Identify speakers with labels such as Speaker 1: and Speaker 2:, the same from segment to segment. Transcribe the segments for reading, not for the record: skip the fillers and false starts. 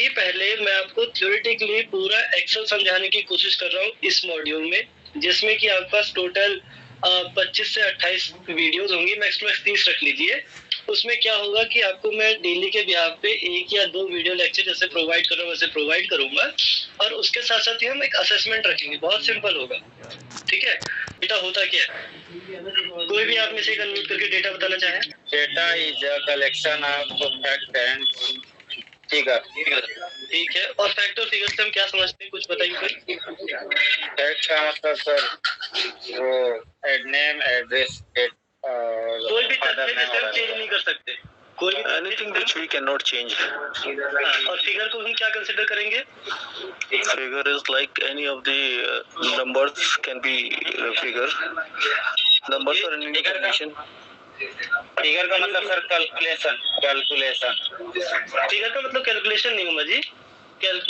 Speaker 1: कि पहले मैं आपको थ्योरेटिकली पूरा एक्सेल समझाने की कोशिश कर रहा हूँ इस मॉड्यूल में, जिसमें कि आपके पास टोटल 25 से 28 वीडियोस होंगी, मैक्स टू मैक्स 30 रख लीजिए। उसमें क्या होगा कि आपको मैं डेली के बिहाफ पे 1 या 2 वीडियो लेक्चर जैसे प्रोवाइड कर रहा हूँ वैसे प्रोवाइड करूंगा, और उसके साथ साथ ही हम एक असेसमेंट रखेंगे। बहुत सिंपल होगा, ठीक है। डेटा होता क्या है, कोई भी आप में से अनम्यूट करके डेटा बताना चाहे।
Speaker 2: Data is a collection of fact and figure.
Speaker 1: ठीक है, और फैक्ट और फिगर से हम क्या समझते हैं, कुछ बताइए फिर।
Speaker 2: फैक्ट का मतलब सर वो नेम, एड्रेस, डेट,
Speaker 1: कोई भी तथ्य जिसे हम चेंज नहीं कर सकते, कोई भी
Speaker 3: anything which we can not change.
Speaker 1: और फिगर को हम क्या कंसीडर करेंगे?
Speaker 3: Figure is like any of the numbers can be figure, numbers और एनी इंफॉर्मेशन।
Speaker 2: फिगर का मतलब सर कैलकुलेशन।
Speaker 1: फिगर का मतलब कैलकुलेशन नहीं होगा जी,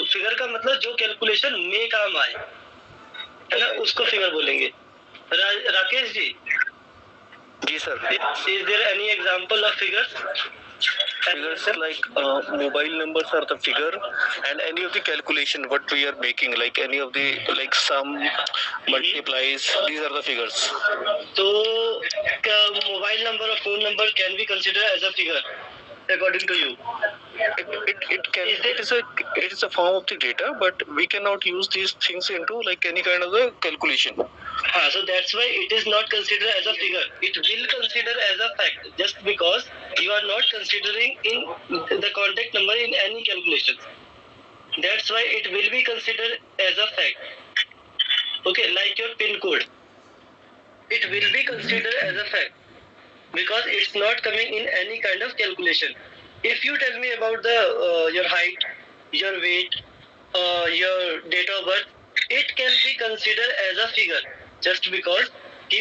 Speaker 1: फिगर का मतलब जो कैलकुलेशन में काम आए, है ना, उसको फिगर बोलेंगे। राकेश जी।
Speaker 3: जी sir.
Speaker 1: Is there any example of figures?
Speaker 3: Figures like mobile numbers are the figure, and any of the calculation what we are making, like any of the like sum, multiplies, these are the figures.
Speaker 1: तो mobile number और phone number can be consider as a figure according to you?
Speaker 3: It is a form of the data, but we cannot use these things into like any kind of the calculation.
Speaker 1: So that's why it is not considered as a figure. It will consider as a fact, just because you are not considering in the contact number in any calculation. That's why it will be considered as a fact. Okay, like your PIN code. It will be considered as a fact because it's not coming in any kind of calculation. If you tell me about the your height, your weight, your date of birth, it can be considered as a figure just because कि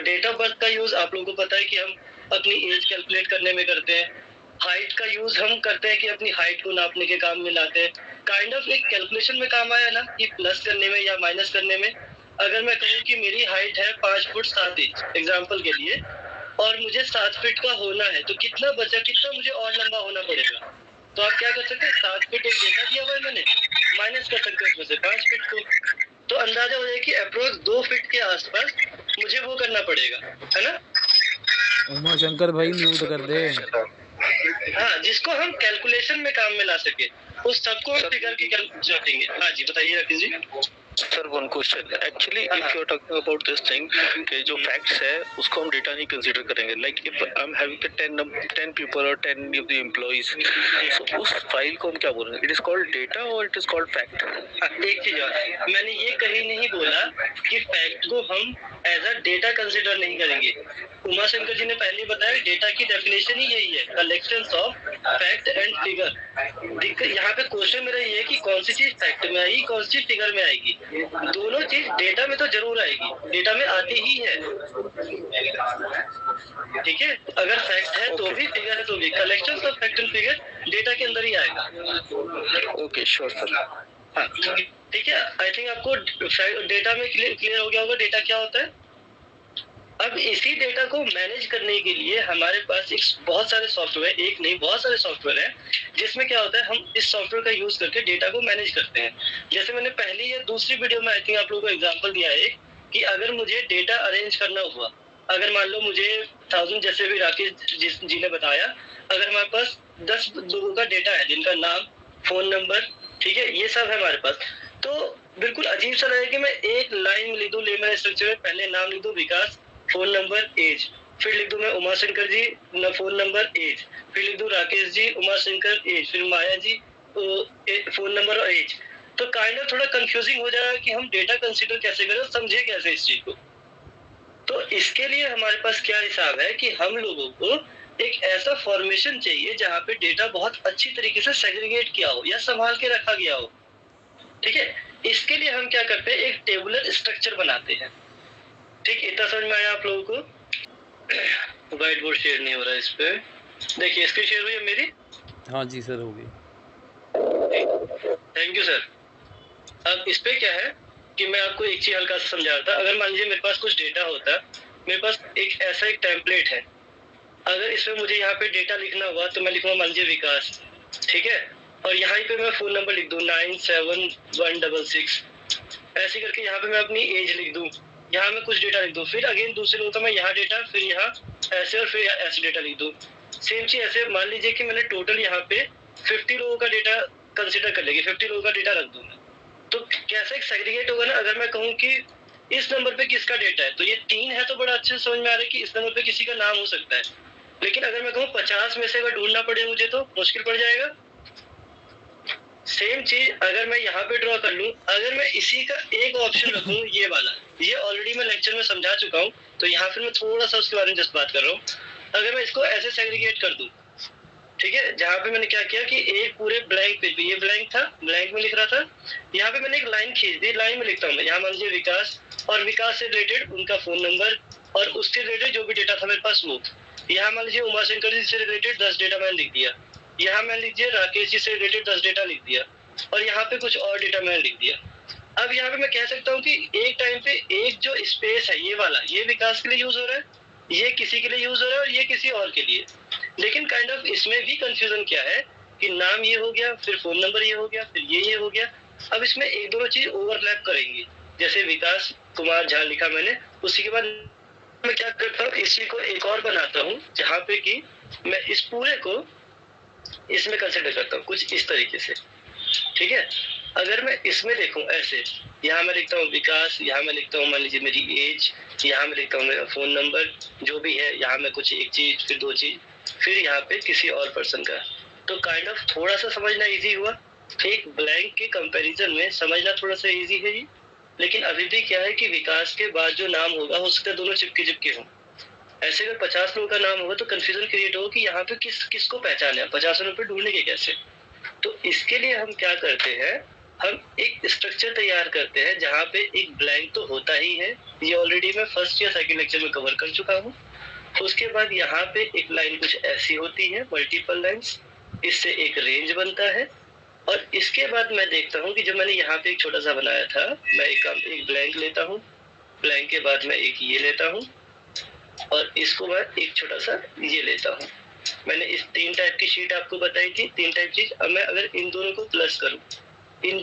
Speaker 1: date of birth का use आप लोगों को पता है कि हम अपनी एज कैलकुलेट करने में करते हैं, हाइट का यूज हम करते हैं कि अपनी हाइट को नापने के काम में लाते हैं। काइंड ऑफ एक कैलकुलेशन में काम आया ना, कि प्लस करने में या माइनस करने में। अगर मैं कहूँ कि मेरी हाइट है 5 फुट 7 इंच एग्जाम्पल के लिए, और मुझे 7 फीट का होना है, तो कितना बचा, कितना मुझे और लंबा होना पड़ेगा? तो आप क्या कर सकते हैं, 7 फीट एक डेटा दिया हुआ है मैंने, माइनस कर सकते हैं उसमें से 5 फीट को, तो अंदाजा हो जाए कि अप्रोक्स 2 फीट के आसपास मुझे वो करना पड़ेगा, है ना।
Speaker 4: उमा शंकर भाई म्यूट कर दे।
Speaker 1: हाँ, जिसको हम कैलकुलेशन में काम में ला सके उस सबको हम फिगर की कैलकुलेशन देंगे। हाँ जी बताइए Rakesh ji.
Speaker 3: Sir one question, actually if you are talking about this thing कि जो फैक्ट्स है उसको हम डेटा नहीं कंसीडर करेंगे, like if I am having the 10 people और 10 ऑफ द एम्प्लॉइज, सो उस फाइल को हम क्या बोलेंगे, इट इज कॉल्ड डेटा और इट इज कॉल्ड फैक्ट?
Speaker 1: एक चीज और, मैंने ये कहीं नहीं बोला कि फैक्ट को हम एज अ डेटा कंसीडर नहीं करेंगे। उमा शंकर जी ने पहले बताया डेटा की डेफिनेशन ही यही है, collections of fact and figure. यहाँ पे क्वेश्चन मेरा ये है कि कौन सी चीज फैक्ट में आएगी, कौन सी चीज फिगर में आएगी। दोनों चीज डेटा में तो जरूर आएगी, डेटा में आती ही है, ठीक है। अगर फैक्ट है तो भी, फिगर है तो भी, collections of fact and figure data के अंदर ही आएगा।
Speaker 3: Okay sure sir.
Speaker 1: हाँ ठीक है, आई थिंक आपको डेटा में क्लियर हो गया होगा डेटा क्या होता है। अब इसी डेटा को मैनेज करने के लिए हमारे पास एक बहुत सारे सॉफ्टवेयर, एक नहीं बहुत सारे सॉफ्टवेयर हैं, जिसमें क्या होता है हम इस सॉफ्टवेयर का यूज करके डेटा को मैनेज करते हैं। जैसे मैंने पहली या दूसरी वीडियो में आई थिंक आप लोगों को एग्जांपल दिया है कि अगर मुझे डेटा अरेंज करना हुआ, अगर मान लो मुझे 1000 जैसे भी राकेश जी ने बताया, अगर हमारे पास 10 लोगों का डेटा है जिनका नाम, फोन नंबर, ठीक है, ये सब है हमारे पास, तो बिल्कुल अजीब सा लगे कि मैं एक लाइन लिख दूं लेमन स्ट्रक्चर में, पहले नाम लिख दूं विकास, फोन नंबर, एज, फिर लिख दूं मैं Uma Shankar ji, phone number, as, फिर लिख दूं राकेश जी, उमा शंकर, एज, फिर माया जी, फोन नंबर और एज। तो काइंड ऑफ थोड़ा कंफ्यूजिंग हो जाएगा कि हम डेटा कंसीडर कैसे करें, समझे कैसे इस चीज को। तो इसके लिए हमारे पास क्या हिसाब है कि हम लोगों को एक ऐसा फॉर्मेशन चाहिए जहाँ पे डेटा बहुत अच्छी तरीके से सेग्रीगेट किया हो या संभाल के रखा गया हो, ठीक है। इसके लिए हम क्या करते हैं, एक टेबुलर स्ट्रक्चर बनाते हैं, ठीक। इतना समझ में आया आप लोगों को? व्हाइट बोर्ड शेयर नहीं हो रहा है इस पे, देखिए स्क्रीन शेयर हुई है मेरी?
Speaker 4: हाँ जी सर होगी।
Speaker 1: Thank you sir. अब इस पे क्या है कि मैं आपको एक चीज हल्का सा समझा रहा था। अगर मान लीजिए मेरे पास कुछ डेटा होता, मेरे पास एक ऐसा एक टेम्पलेट है, अगर इसमें मुझे यहाँ पे डेटा लिखना हुआ तो मैं लिखूंगा मान लीजिए विकास, ठीक है, और यहाँ पे मैं फोन नंबर लिख दूँ 971666, ऐसे करके यहाँ पे मैं अपनी एज लिख दूँ, यहाँ मैं कुछ डेटा लिख दूँ, फिर अगेन दूसरे लोगों का मैं यहाँ डेटा, फिर यहाँ ऐसे और फिर ऐसे डेटा लिख दूँ। सेम चीज ऐसे मान लीजिए कि मैंने टोटल यहाँ पे 50 लोगों का डेटा कंसिडर कर लेंगे, 50 लोगों का डेटा रख दूँ, तो कैसे एक सेग्रीगेट होगा ना। अगर मैं कहूँ कि इस नंबर पे किसका डेटा है, तो ये 3 है, तो बड़ा अच्छे से समझ में आ रहा है कि इस नंबर पे किसी का नाम हो सकता है। लेकिन अगर मैं कहूँ 50 में से अगर ढूंढना पड़े मुझे, तो मुश्किल पड़ जाएगा। सेम चीज अगर मैं यहाँ पे ड्रॉ कर लूँ, अगर मैं इसी का एक ऑप्शन रखूँ ये वाला, ये ऑलरेडी मैं लेक्चर में समझा चुका हूँ, तो यहाँ फिर मैं थोड़ा सा उसके बारे में जस्ट बात कर रहा हूँ। अगर मैं इसको ऐसे सेग्रीगेट कर दूँ, ठीक है, जहाँ पे मैंने क्या किया कि एक पूरे ब्लैंक पेज पे, ये ब्लैंक था, ब्लैंक में लिख रहा था, यहाँ पे मैंने एक लाइन खींच दी, लाइन में लिखता हूँ मैं, यहाँ मान लीजिए विकास, और विकास से रिलेटेड उनका फोन नंबर और उससे रिलेटेड जो भी डेटा था मेरे पास वो। यहाँ मान लीजिए उमाशंकर जी से रिलेटेड 10 डेटा मैंने लिख दिया, यहाँ मान लीजिए राकेश जी से रिलेटेड 10 डेटा लिख दिया, और यहाँ पे कुछ और डेटा मैंने लिख दिया। अब यहाँ पे मैं कह सकता हूँ कि एक टाइम पे एक जो स्पेस है ये वाला, ये विकास के लिए यूज हो रहा है, ये किसी के लिए यूज हो रहा है, और ये किसी और के लिए। लेकिन काइंड ऑफ इसमें भी कंफ्यूजन क्या है कि नाम ये हो गया, फिर फोन नंबर ये हो गया, फिर ये हो गया। अब इसमें एक दोनों चीज ओवरलैप करेंगी, जैसे विकास कुमार झा लिखा मैंने, उसी के बाद मैं क्या करता हूँ, इसी को एक और बनाता हूँ जहाँ पे कि मैं इस पूरे को इसमें कंसिडर करता हूँ कुछ इस तरीके से, ठीक है। अगर मैं इसमें देखूं ऐसे, यहाँ मैं लिखता हूँ विकास, यहाँ मैं लिखता हूँ मान लीजिए मेरी एज, यहाँ मैं लिखता हूँ मेरा फोन नंबर जो भी है, यहाँ मैं कुछ एक चीज, फिर 2 चीज, फिर यहाँ पे किसी और पर्सन का, तो काइंड ऑफ थोड़ा सा समझना इजी हुआ। एक ब्लैंक के कंपैरिजन में समझना थोड़ा सा इजी है ये। लेकिन अभी भी क्या है कि विकास के बाद जो नाम होगा हो सकता है दोनों चिपके चिपके हों। ऐसे अगर 50 लोगों का नाम होगा तो कंफ्यूजन क्रिएट होगा कि यहाँ पे किसको पहचाने, 50 लोगों पे ढूंढने के कैसे। तो इसके लिए हम क्या करते हैं, हम एक स्ट्रक्चर तैयार करते हैं जहाँ पे एक ब्लैंक तो होता ही है, ये ऑलरेडी मैं फर्स्ट या सेकंड लेक्चर में कवर कर चुका हूँ। उसके बाद यहाँ पे एक लाइन कुछ ऐसी होती है, मल्टीपल लाइंस, इससे एक रेंज बनता है। और इसके बाद मैं देखता हूँ कि जो मैंने यहाँ पे एक छोटा सा बनाया था, मैं एक ब्लैंक लेता हूँ, ब्लैंक के बाद मैं एक ये लेता हूँ, और इसको मैं एक छोटा सा ये लेता हूँ। मैंने इस 3 टाइप की शीट आपको बताई थी, 3 टाइप चीज। अब मैं अगर इन दोनों को प्लस करूँ, इन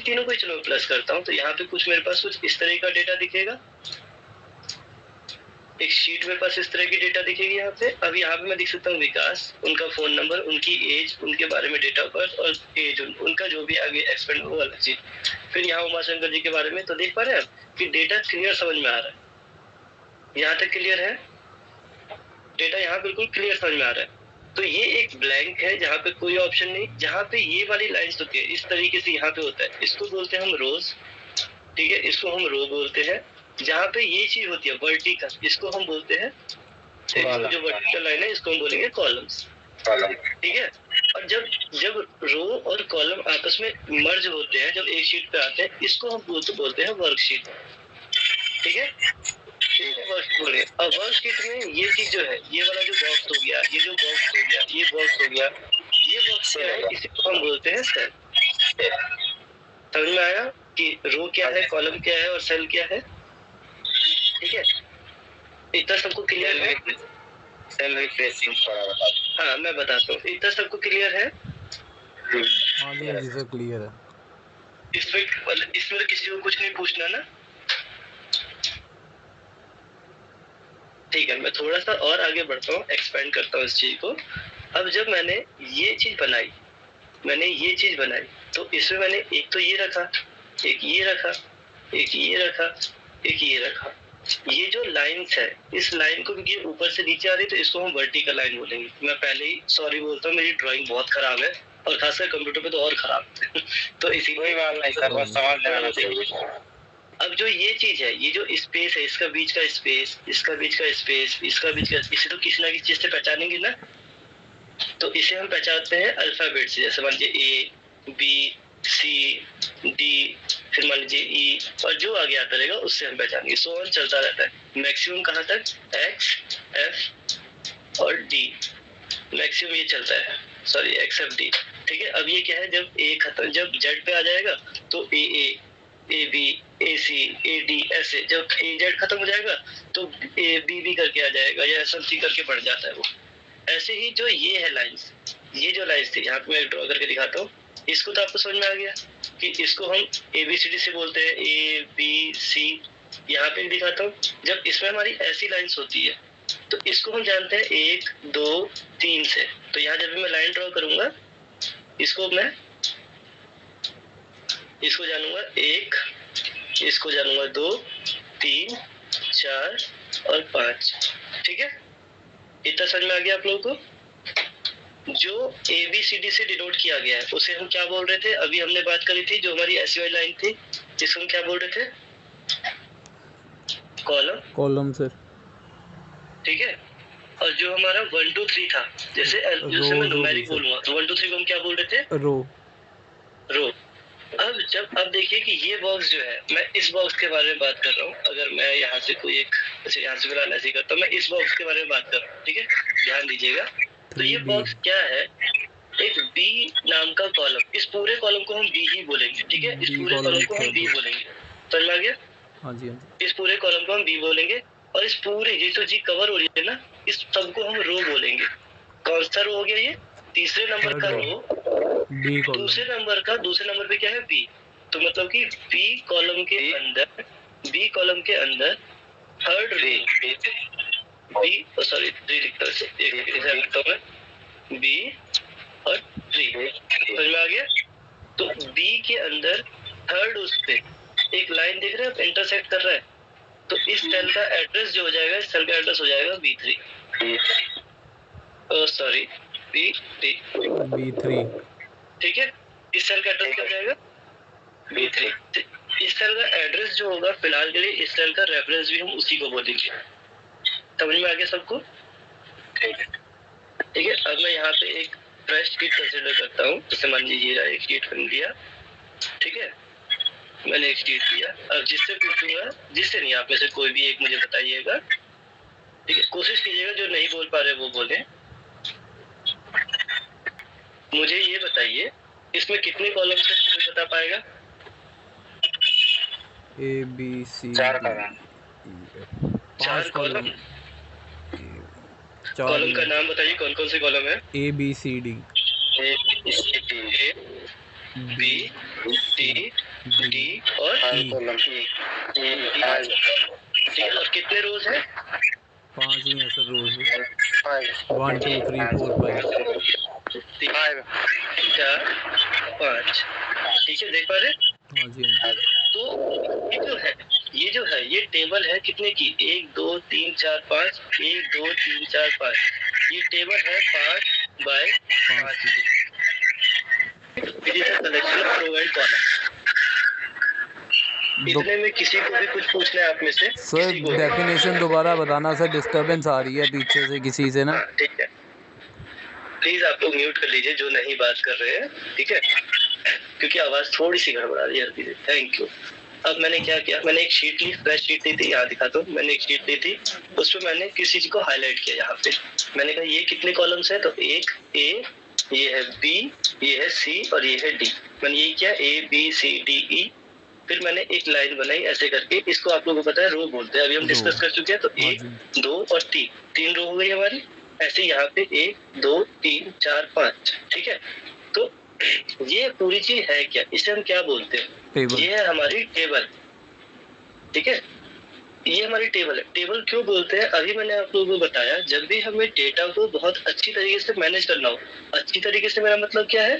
Speaker 1: तीनों को चलो प्लस करता हूँ, तो यहाँ पे कुछ मेरे पास कुछ इस तरह का डेटा दिखेगा, एक शीट मेरे पास इस तरह की डेटा दिखेगी यहाँ पे। अब यहाँ पे मैं देख सकता हूँ विकास, उनका फोन नंबर, उनकी एज, उनके बारे में डेट ऑफ बर्थ और एज, उनका जो भी आगे एक्सपेंड हो अलग चीज। फिर यहाँ उमाशंकर जी के बारे में, तो देख पा रहे हैं आप कि डेटा क्लियर समझ में आ रहा है, यहाँ तक क्लियर है, डेटा यहाँ बिल्कुल क्लियर समझ में आ रहा है। तो ये एक ब्लैंक है जहाँ पे कोई ऑप्शन नहीं, जहाँ पे ये वाली लाइंस होती है इस तरीके से यहाँ पे होता है, इसको बोलते हैं हम रोज, ठीक है, इसको हम रो बोलते हैं। जहाँ पे ये चीज होती है वर्टिकल, इसको हम बोलते हैं, जो वर्टिकल लाइन है इसको हम बोलेंगे कॉलम्स, ठीक है। और जब रो और कॉलम आपस में मर्ज होते हैं, जब एक शीट पे आते हैं, इसको हम बोलते हैं वर्कशीट, ठीक है। अब वर्कशीट में ये चीज जो है, ये वाला जो बॉक्स हो गया, ये जो बॉक्स हो गया, ये बॉक्स हो गया, ये बॉक्स क्या है, इसको हम बोलते हैं सेल। समझ में आया कि रो क्या है, कॉलम क्या है और सेल क्या है, ठीक है। इतना सबको क्लियर है?
Speaker 2: सेल रिप्लेसिंग,
Speaker 1: हाँ मैं बताता हूँ, इतना सबको क्लियर है?
Speaker 4: हाँ जी सर क्लियर है।
Speaker 1: इसमें किसी को कुछ नहीं पूछना ना? ठीक है, मैं थोड़ा सा और आगे बढ़ता हूँ, एक्सपेंड करता हूँ इस चीज को। अब जब मैंने ये चीज बनाई, तो इसमें मैंने एक तो ये रखा, एक ये रखा, एक ये रखा, एक ये रखा। ये जो लाइंस है, इस लाइन को क्योंकि ऊपर से नीचे आ रही है तो इसको हम वर्टिकल लाइन बोलेंगे। मैं पहले ही सॉरी बोलता हूँ, मेरी ड्राइंग बहुत खराब है और खासकर कंप्यूटर पे तो और खराब है तो इसीलिए बात नहीं सर, बस समझ लेना चाहिए। अब जो ये चीज है, ये जो स्पेस है, इसका बीच का स्पेस, इसका बीच का स्पेस, इसका बीच का, इसे तो किसी ना किसी चीज से पहचानेंगे ना। तो इसे हम पहचानते हैं अल्फाबेट से, जैसे मान लीजिए ए, बी, सी, डी, फिर मान लीजिए ई, और जो आगे आता रहेगा उससे हम पहचानेंगे। सो ऑन चलता रहता है। मैक्सिमम कहाँ तक? एक्स, एफ और डी, मैक्सिमम ये चलता है, सॉरी एक्स, एफ, डी, ठीक है। अब ये क्या है, जब ए खत्म, जब जेड पे आ जाएगा तो A B, A C, A D, ऐसे जब ए जेड खत्म हो जाएगा तो ए बी करके आ जाएगा, या एस सी करके बढ़ जाता है वो। ऐसे ही जो ये है लाइंस, ये जो लाइंस थी, यहाँ पे मैं ड्रॉ करके दिखाता हूँ, इसको तो आपको समझ में आ गया कि इसको हम ABCD से बोलते हैं, ABC। यहाँ पे दिखाता हूँ, जब इसमें हमारी ऐसी लाइंस होती है तो इसको हम जानते हैं 1 2 3 से। तो यहाँ जब भी मैं लाइन ड्रॉ करूंगा, इसको मैं इसको जानूंगा 1, इसको जानूंगा 2 3 4 और 5। ठीक है, इतना समझ में आ गया आप लोगों को? जो ABCD से डिनोट किया गया है उसे हम क्या बोल रहे थे? अभी हमने बात करी थी, जो हमारी ऐसी वाली लाइन थी, जिसको हम क्या बोल रहे थे? Column sir. ठीक है, और जो हमारा 1 2 3 था, जैसे मैं न्यूमेरिक बोलूंगा तो 1 2 3 को हम क्या बोल रहे थे? रो। अब देखिए कि ये बॉक्स जो है, मैं इस बॉक्स के बारे में बात कर रहा हूँ। अगर मैं यहाँ से कोई एक, जैसे यहाँ से फिलहाल ऐसे करता हूँ, मैं इस बॉक्स के बारे में बात कर रहा हूँ। ठीक है, ध्यान दीजिएगा। तो ये बॉक्स क्या है? एक B नाम का कॉलम। इस पूरे कॉलम को हम B ही बोलेंगे। ठीक है, इस पूरे कॉलम को हम B बोलेंगे। समझ में आ गया? हाँ जी। इस पूरे कॉलम को हम B बोलेंगे, और इस पूरे ये तो जी कवर हो रही है ना, इस सबको हम रो बोलेंगे। कौन सा रो हो गया ये? तीसरे नंबर का रो। दूसरे नंबर पे क्या है? B। तो मतलब कि B कॉलम के अंदर थर्ड रो B और 3। समझ में आ गया? तो B के अंदर थर्ड उस पे एक लाइन देख रहे हैं आप, इंटरसेक्ट कर रहा है, तो इस सेल का एड्रेस जो हो जाएगा, इस सेल का एड्रेस हो जाएगा B3। B3। ठीक है, इस सेल का एड्रेस क्या हो जाएगा? B3। इस सेल का एड्रेस जो होगा, फिलहाल के लिए इस सेल का रेफरेंस भी हम उसी को बोलेंगे। समझ में आ गया सबको? ठीक है, अब मैं यहाँ पे एक फ्रेश शीट कंसीडर करता हूँ। जैसे मान लीजिए एक शीट बन दिया। ठीक है, मैंने एक शीट दिया। अब जिससे पूछूंगा, जिससे नहीं, आप में से कोई भी एक मुझे बताइएगा। ठीक है, कोशिश कीजिएगा जो नहीं बोल पा रहे वो बोले। मुझे ये बताइए, इसमें कितने कॉलम से कोई बता पाएगा? ABC 4 column. कॉलम का नाम बताइए, कौन कौन से कॉलम है? ABCD, B, C, D और E। ठीक है, और कितने रोज है? 5 ही है सर रोज। 1 2 3 4 5 4 5। ठीक है, देख पा रहे? हाँ जी। तो ये जो है ये टेबल है कितने की? 1 2 3 4 5। 1 2 3 4 5। ये टेबल है 5 बाय 5 की। Collection of row and column. इतने में किसी को भी कुछ पूछना है आप में से? सर डेफिनेशन दोबारा बताना सर, डिस्टरबेंस आ रही है पीछे से किसी से ना। ठीक है, प्लीज आप लोग म्यूट कर लीजिए जो नहीं बात कर रहे हैं। ठीक है, क्योंकि आवाज थोड़ी सी गड़बड़ा रही है। Thank you. अब मैंने क्या किया, मैंने एक शीट ली, फ्रेश शीट ली थी, यहाँ दिखाता हूँ। मैंने एक शीट ली थी, उसमें मैंने किसी चीज को हाईलाइट किया। यहाँ पे मैंने कहा ये कितने कॉलम्स है? तो एक A, ये है B, ये है C और ये है D। मैंने ये किया ABCDE। फिर मैंने एक लाइन बनाई ऐसे करके। इसको आप लोगों को पता है रो बोलते हैं, अभी हम डिस्कस कर चुके हैं। तो 1 2 और 3 रो हो गई हमारी। ऐसे यहाँ पे 1 2 3 4 5। ठीक है, तो ये पूरी चीज है क्या? इसे हम क्या बोलते हैं? ये है हमारी टेबल। ठीक है, ये हमारी टेबल है। टेबल क्यों बोलते हैं? अभी मैंने आप लोगों को बताया, जब भी हमें डेटा को बहुत अच्छी तरीके से मैनेज करना हो। अच्छी तरीके से मेरा मतलब क्या है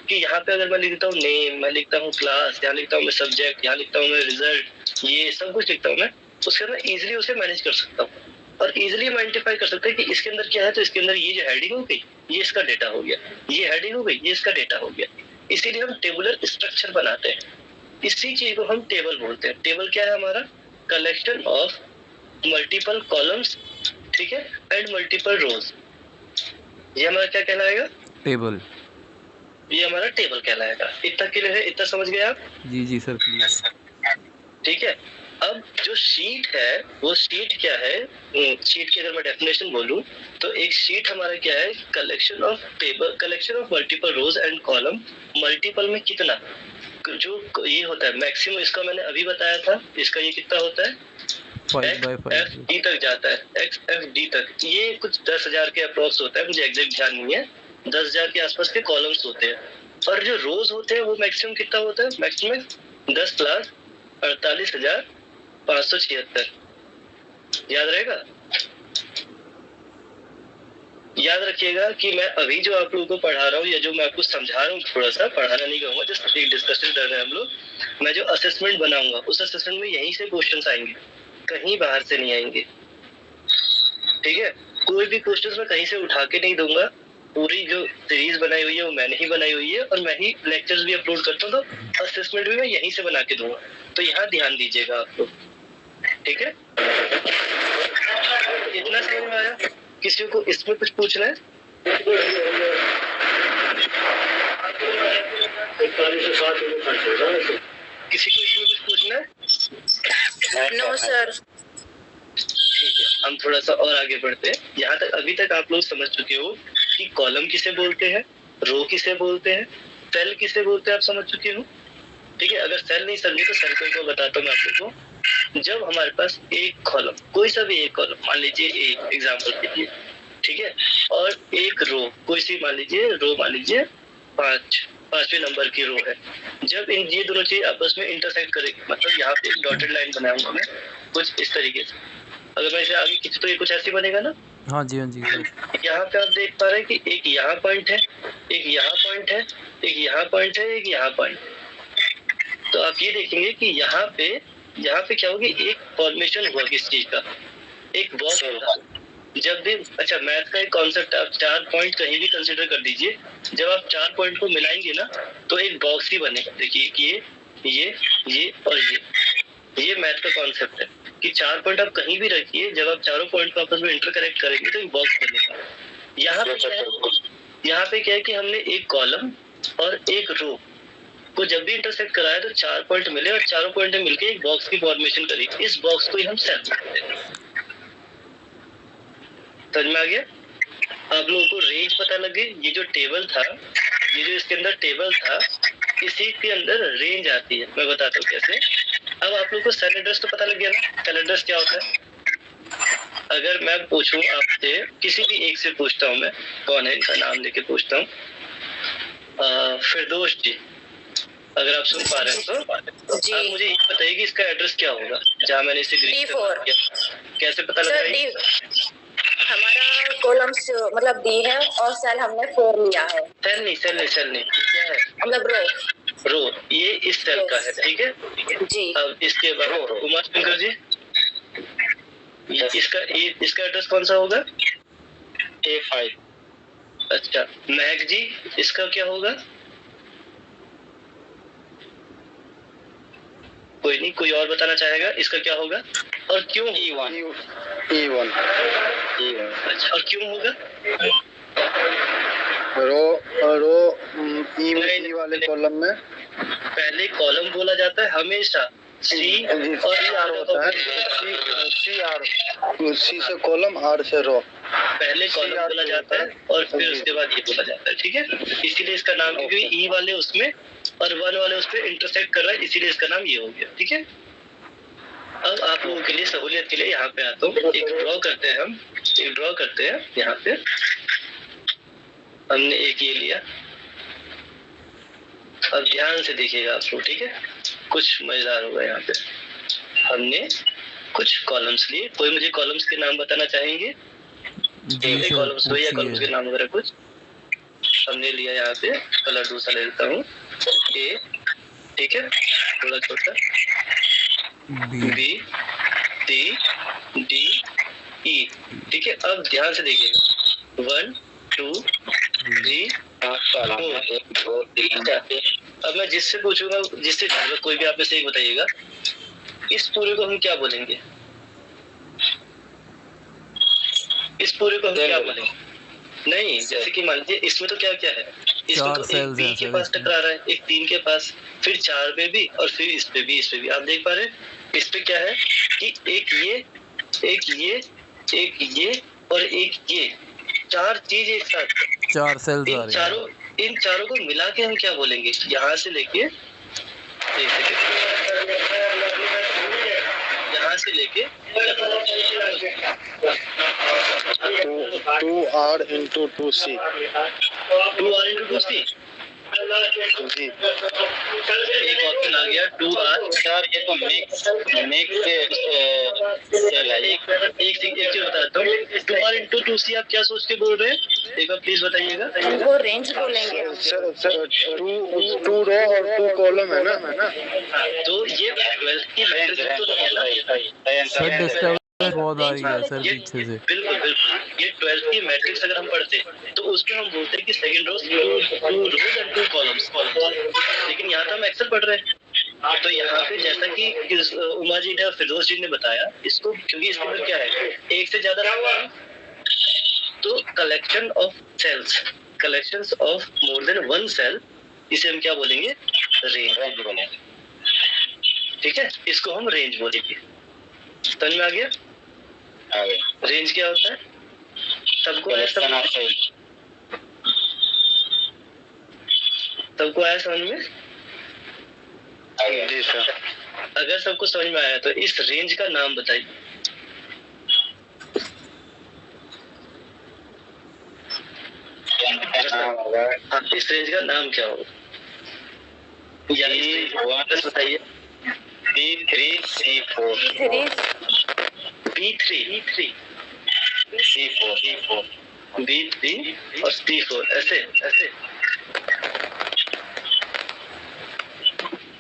Speaker 1: कि यहाँ पे अगर मैं लिखता हूँ नेम, मैं लिखता हूँ क्लास, यहाँ लिखता हूँ मैं सब्जेक्ट, यहाँ लिखता हूँ मैं रिजल्ट, ये सब कुछ लिखता हूँ मैं, उसके अंदर इजिली उसे मैनेज कर सकता हूँ और इजिली मैं आइडेंटिफाई कर सकता है कि इसके अंदर क्या है। तो इसके अंदर ये जो हेडिंग हो गई, ये इसका डेटा हो गया। ये हेडिंग हो गई, ये इसका डेटा हो गया। इसीलिए हम टेबुलर स्ट्रक्चर बनाते हैं। इसी चीज को हम टेबल बोलते हैं। टेबल क्या है हमारा? कलेक्शन ऑफ मल्टीपल कॉलम्स, ठीक है, एंड मल्टीपल रोज। ये हमारा क्या कहलाएगा? टेबल। ये हमारा टेबल कहलाएगा। इतना क्लियर है? इतना समझ गए आप? जी जी सर, क्लियर। ठीक है, अब जो शीट है वो शीट क्या है? शीट की अगर मैं डेफिनेशन बोलूं तो एक शीट हमारा क्या है? Collection of table, collection of multiple rows and column. Multiple में कितना? जो ये होता है मैक्सिमम, इसका मैंने अभी बताया था। इसका ये कितना होता है? 5/5 तक जाता है, XFD तक। ये कुछ 10,000 के अप्रोक्स होता है, मुझे एग्जैक्ट ध्यान नहीं है। 10,000 के आसपास के कॉलम्स होते हैं। और जो रोज होते हैं वो मैक्सिमम कितना होता है? मैक्सिमम 10,48,576। याद रहेगा? याद रखिएगा कि मैं अभी जो आप लोगों को पढ़ा रहा हूँ या जो मैं आपको समझा रहा हूँ, थोड़ा सा पढ़ाना नहीं कहूँगा, जस्ट एक डिस्कशन कर रहे हैं हम लोग। मैं जो असेसमेंट बनाऊंगा उस असेसमेंट में यहीं से क्वेश्चंस आएंगे, कहीं बाहर से नहीं आएंगे। ठीक है? कोई भी क्वेश्चंस मैं कहीं से उठा के नहीं दूंगा। पूरी जो सीरीज बनाई हुई है वो मैंने ही बनाई हुई है और मैं ही लेक्चर्स भी अपलोड करता हूँ, तो असेसमेंट भी मैं यहीं से बना के दूंगा। तो यहाँ ध्यान दीजिएगा आप लोग। ठीक है? इतना समझ में आया? किसी को इसमें कुछ पूछना है? किसी को इसमें कुछ पूछना है?
Speaker 5: No sir.
Speaker 1: ठीक है, हम थोड़ा सा और आगे बढ़ते हैं। यहाँ तक अभी तक आप लोग समझ चुके हो कि कॉलम किसे बोलते हैं, रो किसे बोलते हैं, सेल किसे बोलते हैं, आप समझ चुके हो। ठीक है? अगर सेल नहीं समझे तो सेल को बताता हूँ मैं आप लोग को। जब हमारे पास एक कॉलम, कोई सा भी एक कॉलम, मान लीजिए ए एग्जाम्पल के लिए, ठीक है, और एक रो, कोई सी मान लीजिए रो, मान लीजिए 5वें नंबर की रो है। जब इन ये दोनों चीज आपस में इंटरसेक्ट करेगी, मतलब यहाँ पे डॉटेड लाइन बनाऊंगा मैं कुछ इस तरीके से, अगर मैं इसे आगे खींचूं तो ये कुछ ऐसे बनेगा ना।
Speaker 4: हाँ जी हाँ जी।
Speaker 1: यहाँ पे आप देख पा रहे हैं कि एक यहाँ पॉइंट है, एक यहाँ पॉइंट है, एक यहाँ पॉइंट है, एक यहाँ पॉइंट। तो आप ये देखेंगे कि यहाँ पे क्या होगी, एक फॉर्मेशन हुआ किस चीज का, एक बॉक्स होगा। जब भी, अच्छा मैथ का एक कॉन्सेप्ट, आप 4 पॉइंट कहीं भी कंसीडर कर दीजिए, जब आप 4 पॉइंट को मिलाएंगे ना तो एक बॉक्स ही बनेगा। देखिए कि ये और ये मैथ का कॉन्सेप्ट है कि 4 पॉइंट आप कहीं भी रखिए, जब आप चारों पॉइंट को आपस में इंटरकनेक्ट करेंगे तो एक बॉक्स बनेगा। यहाँ पे क्या है कि हमने एक कॉलम और एक रो को जब भी इंटरसेक्ट कराया तो 4 पॉइंट मिले और चारों पॉइंट मिलके एक बॉक्स की फॉर्मेशन करी। इस बॉक्स को ही हम सेल कहते हैं। समझ में आ गया? आप लोगों को रेंज पता लगे, ये जो टेबल था, ये जो इसके अंदर टेबल था, इसी के अंदर रेंज आती है। मैं बताता हूँ कैसे। अब आप लोगों को सेल एड्रेस तो पता लग गया ना, सेल एड्रेस क्या होता है। अगर मैं पूछूं आपसे, किसी भी एक से पूछता हूँ मैं, कौन है, इनका नाम लेके पूछता हूँ, फिरदौस जी, अगर आप सुन पा रहे हैं तो आप मुझे ये बताइए कि इसका एड्रेस क्या होगा जहाँ मैंने इसे ग्रीन किया। कैसे पता लगाएंगे?
Speaker 5: हमारा कॉलम्स मतलब डी है और सेल हमने 4 लिया है।
Speaker 1: सेल नहीं क्या है, मतलब रो। ये इस सेल का है, ठीक है जी। अब इसके बाद कुमार शंकर जी, इसका एड्रेस कौन सा होगा? A5। अच्छा महक जी, इसका क्या होगा? कोई नहीं, कोई और बताना चाहेगा इसका क्या होगा और क्यों? E1। अच्छा, और क्यों होगा?
Speaker 2: रो ई वाले कॉलम में
Speaker 1: पहले कॉलम बोला जाता है हमेशा, सी और आर होता है।
Speaker 2: सी से कॉलम, आर से रो।
Speaker 1: पहले कॉलम बोला जाता है और फिर उसके बाद ये बोला जाता है, ठीक है। इसीलिए इसका नाम, क्योंकि ई वाले उसमें और 1 वाले उस पे इंटरसेक्ट कर रहा है, इसीलिए इसका नाम ये हो गया, ठीक है। अब आप लोगों के लिए सहूलियत के लिए यहाँ पे आता हूँ, एक ड्रॉ करते हैं यहाँ पे। हमने एक ये लिया, अब ध्यान से देखिएगा आप लोग, ठीक है, कुछ मजेदार होगा यहाँ पे। हमने कुछ कॉलम्स लिए, कोई मुझे कॉलम्स के नाम बताना चाहेंगे? कॉलम्स हो या कॉलम्स के नाम वगैरह कुछ हमने लिया। यहाँ पे कलर दूसरा ले लेता हूँ, ए, ठीक है, थोड़ा छोटा, बी, सी, डी, ई, ठीक है। अब ध्यान से देखिएगा, 1 2 3 4। अब मैं जिससे पूछूंगा, जिससे कोई भी आप में से एक बताइएगा, इस पूरे को हम क्या बोलेंगे? इस पूरे को हम क्या बोलेंगे? नहीं, जैसे कि मान लीजिए इसमें तो क्या क्या है, इसमें तो एक बी के पास टकरा रहा है, एक 3 के पास, फिर 4 पे भी और फिर इस पे भी, इस पे भी। आप देख पा रहे हैं इस पे क्या है कि एक ये और एक ये, 4 चीज एक साथ, 4 सेल्स आ रही हैं। इन चारों को मिला के हम क्या बोलेंगे? यहाँ से लेके, यहाँ से लेके
Speaker 2: 2R into 2C।
Speaker 1: 2R into 2C,
Speaker 2: जी
Speaker 1: एक ऑप्शन आ गया 2R।
Speaker 2: सर ये तो मिक्स सेल है।
Speaker 1: एक चीज बताता हूँ, 2R into 2C आप क्या सोच के बोल रहे हैं, एक बार प्लीज बताइएगा।
Speaker 5: वो रेंज बोलेंगे हम।
Speaker 2: सर टू रो और 2 कॉलम है ना।
Speaker 1: तो ये 12 की मैट्रिक्स तो नहीं है ना।
Speaker 4: सर डिस्टर्बेंस बहुत आ रही है सर पीछे से।
Speaker 1: बिल्कुल बिल्कुल, ये 12 की मैट्रिक्स अगर हम पढ़ते तो उसमें हम बोलते हैं कि second row 2 rows and 2 columns. लेकिन यहाँ तो हम एक्सेल पढ़ रहे हैं, तो यहाँ पे जैसा कि उमा जी ने और फिरदौस जी ने बताया, इसको क्योंकि इसके अंदर क्या है, एक से ज्यादा तो collection of cells, collections of more than one cell, इसे हम क्या बोलेंगे, रेंज बोलेंगे। ठीक है, इसको हम रेंज बोलेंगे। समझ में आ गया? रेंज क्या होता है? सबको आया समझ में?
Speaker 2: जी सर।
Speaker 1: अगर सबको समझ में आया तो इस रेंज का नाम बताइए। हाँ, इस रेंज का नाम क्या होगा? बताइए।
Speaker 5: B3
Speaker 1: और C4 ऐसे।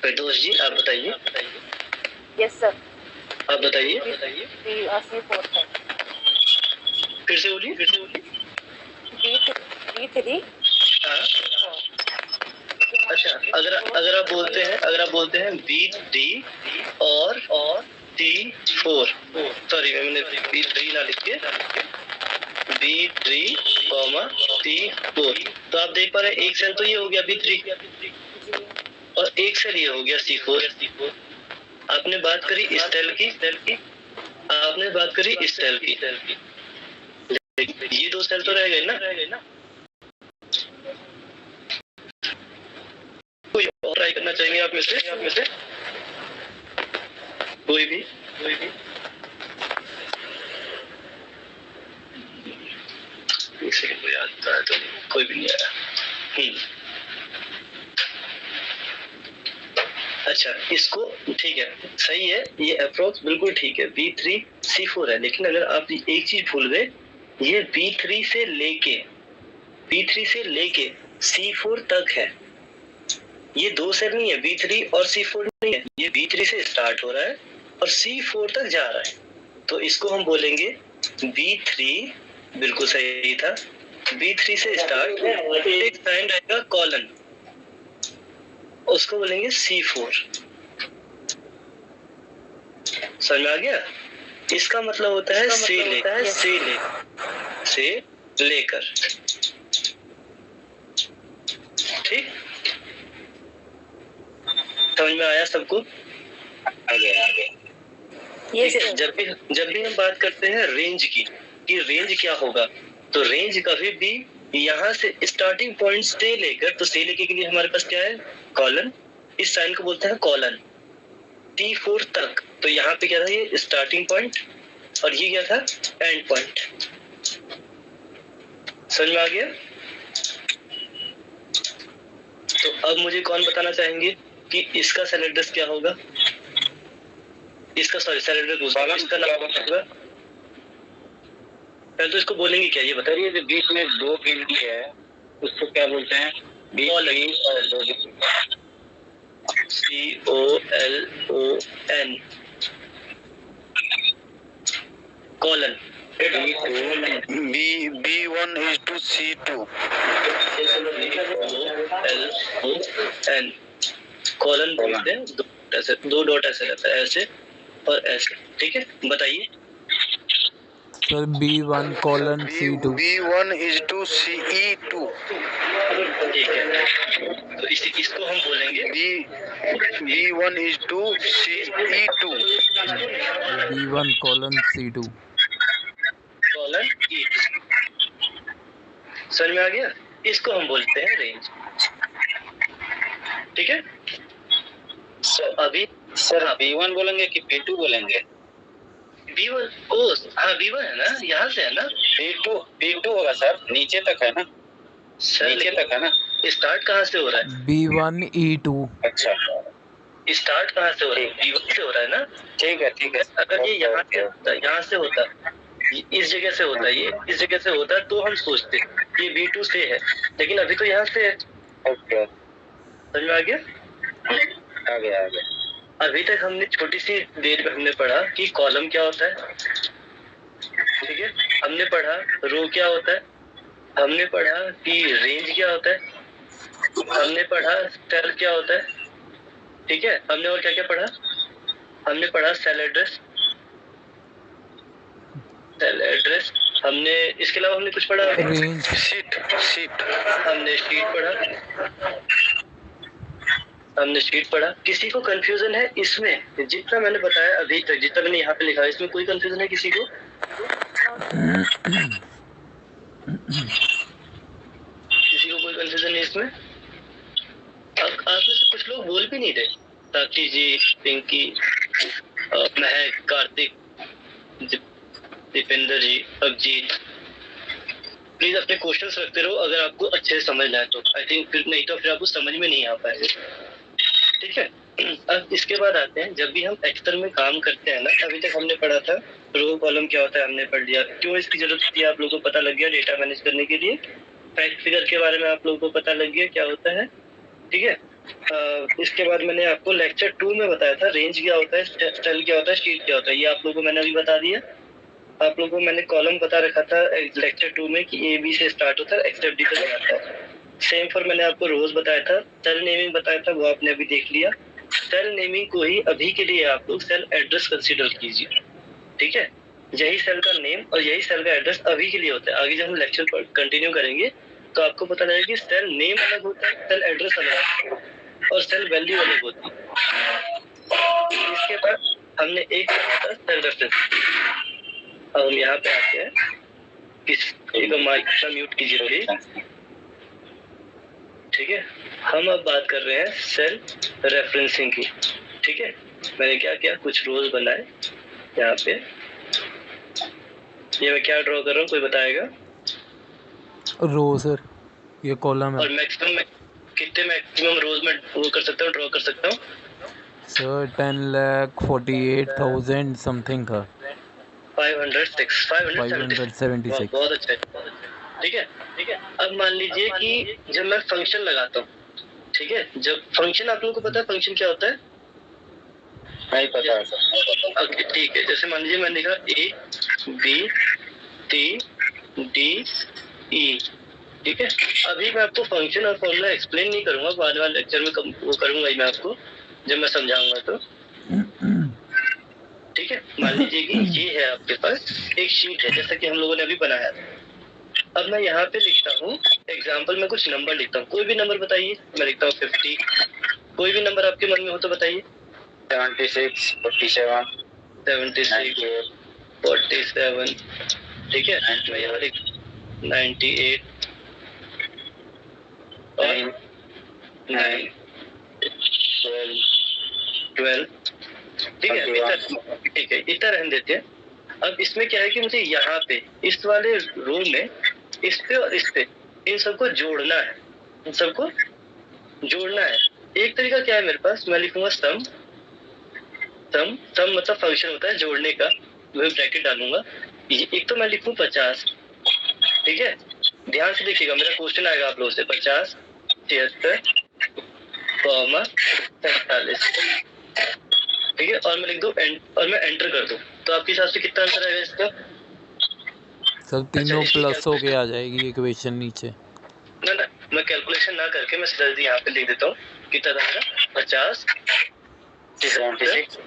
Speaker 1: फिरदौस जी आप बताइए।
Speaker 5: Yes sir.
Speaker 1: आप बताइए।
Speaker 5: C4 है।
Speaker 1: फिर से बोलिए।
Speaker 5: B3।
Speaker 1: हाँ। अच्छा, अगर आप बोलते हैं B3 और C4, सॉरी मैंने B3 ना लिख के B3, C4, तो आप देख पा रहे हैं एक सेल तो ये हो गया B3 और एक सेल ये हो गया C4। आपने बात करी इस सेल की, आपने बात करी इस सेल की, ये 2 सेल तो रह गए ना। कोई और ट्राई करना चाहेंगे आप में से? कोई भी? एक सेकंड को याद था तो कोई भी नहीं आया। अच्छा, इसको ठीक है, सही है, ये अप्रोक्स बिल्कुल ठीक है, B3 C4 है। लेकिन अगर आप एक चीज भूल गए, ये B3 से लेके C4 तक है। ये 2 सेल नहीं है, B3 और C4 नहीं है, ये B3 से स्टार्ट हो रहा है और C4 तक जा रहा है। तो इसको हम बोलेंगे B3, बिल्कुल सही था, B3 से स्टार्ट, एक साइन रहेगा कॉलन, उसको बोलेंगे C4। समझ में आ गया? इसका मतलब होता है से लेकर। ठीक, समझ में आया सबको? आगे। जब भी हम बात करते हैं रेंज की, कि रेंज क्या होगा, तो रेंज कभी भी यहाँ से स्टार्टिंग पॉइंट से लेकर, तो से लेके के लिए हमारे पास क्या है, कॉलन, इस साइन को बोलते हैं कॉलन, T4 तक। तो यहाँ पे क्या था, ये स्टार्टिंग पॉइंट और ये क्या था, एंड पॉइंट। समझ में आ गया? तो अब मुझे कौन बताना चाहेंगे कि इसका सेल एड्रेस क्या होगा? इसका सेल एड्रेस इसका नाम क्या होगा? पहले तो इसको बोलेंगे क्या, ये बताइए।
Speaker 2: जो बीच में 2 बिंदु है उसको क्या बोलते हैं?
Speaker 1: Colon, COLON, colon.
Speaker 2: B1 is to C2,
Speaker 1: COLON, colon बोलते हैं, 2 डॉट ऐसे रहता है, ऐसे और ऐसे। ठीक है, बताइए।
Speaker 4: Sir B1 colon C2।
Speaker 2: B1 is to CE2।
Speaker 1: ठीक है, तो इसको हम बोलेंगे
Speaker 2: B1 is to CE2।
Speaker 4: B1 colon C2।
Speaker 1: Colon E2। समझ में आ गया? इसको हम बोलते हैं रेंज। ठीक है, अभी
Speaker 2: सर B1 बोलेंगे कि B2 बोलेंगे?
Speaker 1: B1, हाँ B1 है ना, यहाँ से है ना।
Speaker 2: B2 होगा सर, नीचे तक है ना,
Speaker 1: सर
Speaker 2: नीचे तक है ना।
Speaker 1: स्टार्ट कहाँ से हो रहा है?
Speaker 4: B1E2।
Speaker 2: अच्छा
Speaker 1: स्टार्ट कहाँ से हो रहा है? B1 से हो रहा है ना?
Speaker 2: ठीक है।
Speaker 1: अगर ये यहाँ से होता, इस जगह से होता, ये इस जगह से होता, तो हम सोचते ये B2 से है, लेकिन अभी तो यहाँ से है।
Speaker 2: ओके
Speaker 1: समझ में आ गया?
Speaker 2: आ गया।
Speaker 1: अभी तक हमने छोटी सी देर में हमने पढ़ा कि कॉलम क्या होता है, ठीक है, हमने पढ़ा रो क्या होता है, हमने पढ़ा कि रेंज क्या होता है, हमने पढ़ा सेल क्या होता है, ठीक है, हमने और क्या क्या पढ़ा, हमने पढ़ा सेल एड्रेस, हमने इसके अलावा हमने कुछ पढ़ा,
Speaker 4: रेंज,
Speaker 3: शीट हमने शीट पढ़ा। किसी को कंफ्यूजन है इसमें? जितना मैंने बताया अभी तक, जितना मैंने यहाँ पे लिखा है, इसमें कोई कंफ्यूजन है किसी को? किसी को कोई कंफ्यूजन नहीं इसमें? आप में से कुछ लोग बोल भी नहीं रहे, साक्षी जी, पिंकी, महक, कार्तिक, दीपेंद्र जी, अभिजीत, प्लीज अपने क्वेश्चंस रखते रहो अगर आपको अच्छे से समझना है तो। आई थिंक फिर नहीं तो फिर आपको समझ में नहीं आ पाएगा, ठीक है। अब इसके बाद आते हैं, जब भी हम एक्सेल में काम करते हैं ना, अभी तक हमने पढ़ा था रो कॉलम क्या होता है, हमने पढ़ लिया, क्यों इसकी जरूरत होती है आप लोगों को पता लग गया, डेटा मैनेज करने के लिए फैक्ट फिगर के बारे में आप लोगों को पता लग गया क्या होता है, ठीक है। इसके बाद मैंने आपको लेक्चर 2 में बताया था रेंज क्या होता है, सेल क्या होता है, शीट क्या होता है, ये आप लोगों को मैंने अभी बता दिया। आप लोगों को मैंने कॉलम बता रखा था लेक्चर 2 में कि A B से स्टार्ट होता है, एक्सेप्ट डी तक जाता है। सेम फॉर मैंने आपको रोज बताया था, सेल नेमिंग बताया था, वो आपने अभी देख लिया। सेल नेमिंग को ही अभी के लिए आप लोग सेल एड्रेस कंसीडर कीजिए, ठीक है। यही सेल का नेम और यही सेल का एड्रेस अभी के लिए होता है। आगे जब हम लेक्चर कंटिन्यू करेंगे तो आपको पता लगेगा कि सेल नेम अलग होता है, सेल एड्रेस अलग होता है और सेल वैल्यू अलग होती है। इसके बाद हमने एक सेल रेफरेंस। अब हम यहाँ पे आते हैं, किसी को माइक म्यूट कीजिए प्लीज, ठीक है। हम अब बात कर रहे हैं सेल रेफरेंसिंग की, ठीक है। मैंने क्या किया, कुछ रोज बनाए यहाँ पे, ये मैं क्या ड्रॉ कर रहा हूँ, कोई बताएगा?
Speaker 4: रो सर, ये कॉलम है।
Speaker 1: और मैक्सिमम कितने मैक्सिमम रोज में वो कर सकता हूँ, ड्रॉ कर सकता हूँ?
Speaker 4: सर 10,48,000 समथिंग था। 576।
Speaker 1: बहुत अच्छा, ठीक है। अब मान लीजिए कि जब मैं फंक्शन लगाता हूँ, ठीक है, जब फंक्शन, आप लोगों को पता है फंक्शन क्या होता है?
Speaker 2: नहीं पता है सर।
Speaker 1: ठीक है, जैसे मान लीजिए मैंने लिखा A B C D E, ठीक है। अभी मैं आपको फंक्शन और फॉर्मूला एक्सप्लेन नहीं करूंगा, बाद वाले लेक्चर में वो करूंगा ही मैं आपको जब मैं समझाऊंगा तो, ठीक है। मान लीजिए कि ये है आपके पास एक शीट है जैसा कि हम लोगों ने अभी बनाया था। अब मैं यहाँ पे लिखता हूँ एग्जाम्पल में कुछ नंबर लिखता हूँ, कोई भी नंबर बताइए। मैं लिखता हूँ 50, कोई भी नंबर आपके मन में हो तो बताइए।
Speaker 2: 76, 47,
Speaker 1: 76, 47, ठीक है। मैं यहाँ लिख 98 और 9, 12, ठीक है। इतना रहने देते हैं। अब इसमें क्या है कि मुझे यहाँ पे इस वाले रो में इस पे और इस पे इन सबको जोड़ना है, इन सबको जोड़ना है। एक तरीका क्या है मेरे पास, मैं लिखूंगा सम मतलब फंक्शन होता है जोड़ने का, वही ब्रैकेट डालूंगा। एक तो मैं लिखूं 50, ठीक है। ध्यान से देखिएगा, मेरा क्वेश्चन आएगा आप लोगों से 50, 73, 47, ठीक है। और मैं लिख दूं और मैं एंटर कर दूं, तो आपके हिसाब से कितना आंसर आएगा इसका?
Speaker 4: सर तीनों प्लस हो के आ जाएगी इक्वेशन नीचे।
Speaker 1: ना मैं कैलकुलेशन ना करके मैं सीधा यहाँ पे लिख देता हूँ कितना था मेरा, 50, 76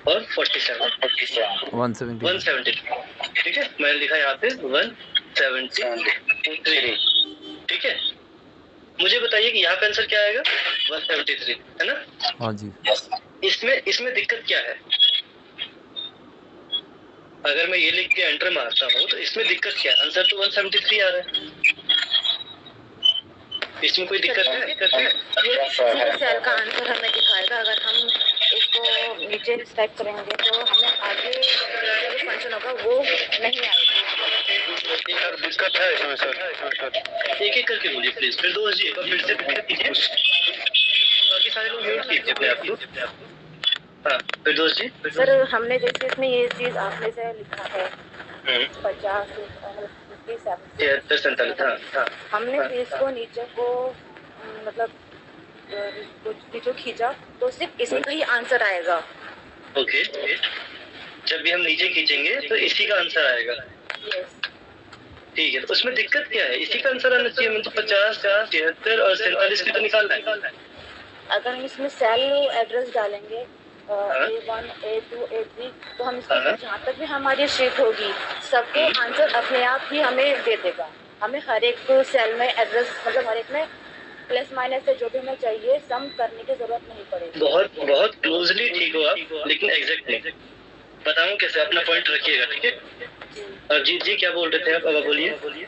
Speaker 1: और 47, 170, ठीक है। मैंने लिखा यहाँ पे 173, ठीक है। मुझे बताइए कि यहाँ पे आंसर क्या आएगा? 173, है ना?
Speaker 4: हाँ जी।
Speaker 1: इसमें दिक्कत क्या है? अगर मैं ये लिख के एंटर मारता हूँ तो इसमें दिक्कत क्या है? आंसर तो 173 आ रहा है, इसमें कोई दिक्कत है?
Speaker 5: सेल का आंसर हमें दिखाएगा। अगर हम इसको नीचे टाइप करेंगे तो हमें आगे जो फंक्शन होगा वो नहीं आएगा।
Speaker 3: सर दिक्कत है इसमें सर।
Speaker 1: एक एक करके बोलिए प्लीज। फिर दो जी एक बार फिर से दिक्कत कीजिए, बाकी सारे लोग म्यूट कीजिए अपने आप को। हाँ फिर दोस्त जी।
Speaker 5: सर हमने जैसे इसमें ये चीज आपने से लिखा है 50
Speaker 1: 47 हाँ।
Speaker 5: हमने फिर इसको नीचे को मतलब नीचे खींचा तो सिर्फ इसी का ही आंसर आएगा।
Speaker 1: ओके, जब भी हम नीचे खींचेंगे तो इसी का आंसर आएगा।
Speaker 5: यस
Speaker 1: ठीक है, तो उसमें दिक्कत क्या है? इसी का आंसर आना चाहिए। मतलब 50, 73 और 47 की तो निकालना है।
Speaker 5: अगर हम इसमें सेल एड्रेस डालेंगे A1, A2, A3 तो हम इसमें जहाँ तक भी हमारी शीट होगी सबके आंसर अपने आप ही हमें दे देगा। हमें हर एक सेल में एड्रेस मतलब हर एक में प्लस माइनस से जो भी हमें चाहिए सम करने की जरूरत नहीं पड़ेगी।
Speaker 1: बहुत क्लोजली ठीक हो आप, लेकिन एग्जैक्ट नहीं। बताऊं कैसे? अपना पॉइंट रखिएगा, ठीक है? और जी क्या बोल रहे थे आप? अब बोलिए।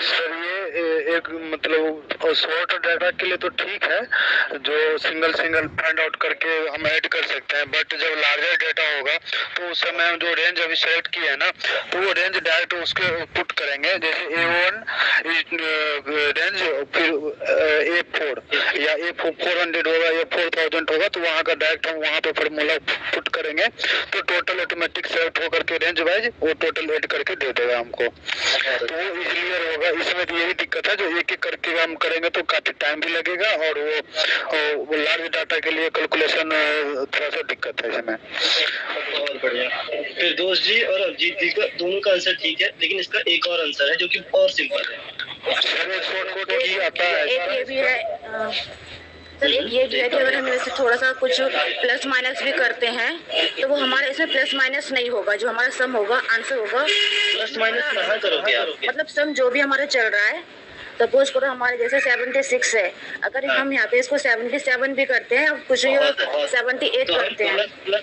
Speaker 3: सर ये एक मतलब शॉर्ट डाटा के लिए तो ठीक है, जो सिंगल फाइंड आउट करके हम ऐड कर सकते हैं, बट जब लार्जर डाटा होगा तो उस समय हम जो रेंज अभी सेलेक्ट किए हैं ना तो वो रेंज डायरेक्ट उसके पुट करेंगे। जैसे A1 रेंज फिर A4 या A400 होगा या 4000 होगा तो वहाँ का डायरेक्ट हम वहाँ पे फॉर्मूला पुट करेंगे तो टोटल ऑटोमेटिक सेलेक्ट होकर के रेंज वाइज वो टोटल ऐड करके दे देगा हमको, तो वो क्लियर होगा। इसमें तो यही दिक्कत है, जो एक एक करके हम करेंगे तो काफी टाइम भी लगेगा और वो लार्ज डाटा के लिए कैलकुलेशन थोड़ा सा दिक्कत है इसमें।
Speaker 1: बहुत बढ़िया। फिर दोस्त जी और अभिजीत जी का दोनों का आंसर ठीक है, लेकिन इसका एक और आंसर है जो कि और सिंपल है।
Speaker 3: की आता है
Speaker 5: एक ये भी है सर, एक ये भी है कि अगर हम इससे थोड़ा सा कुछ प्लस माइनस भी करते हैं तो वो हमारे इसमें प्लस माइनस नहीं होगा। जो हमारा सम होगा आंसर होगा
Speaker 1: प्लस माइनस कहाँ करोगे आप?
Speaker 5: मतलब सम जो भी हमारा चल रहा है, सपोज करो हमारे जैसे 76 है, अगर हम यहाँ पे इसको 77 भी करते हैं कुछ 78 करते हैं,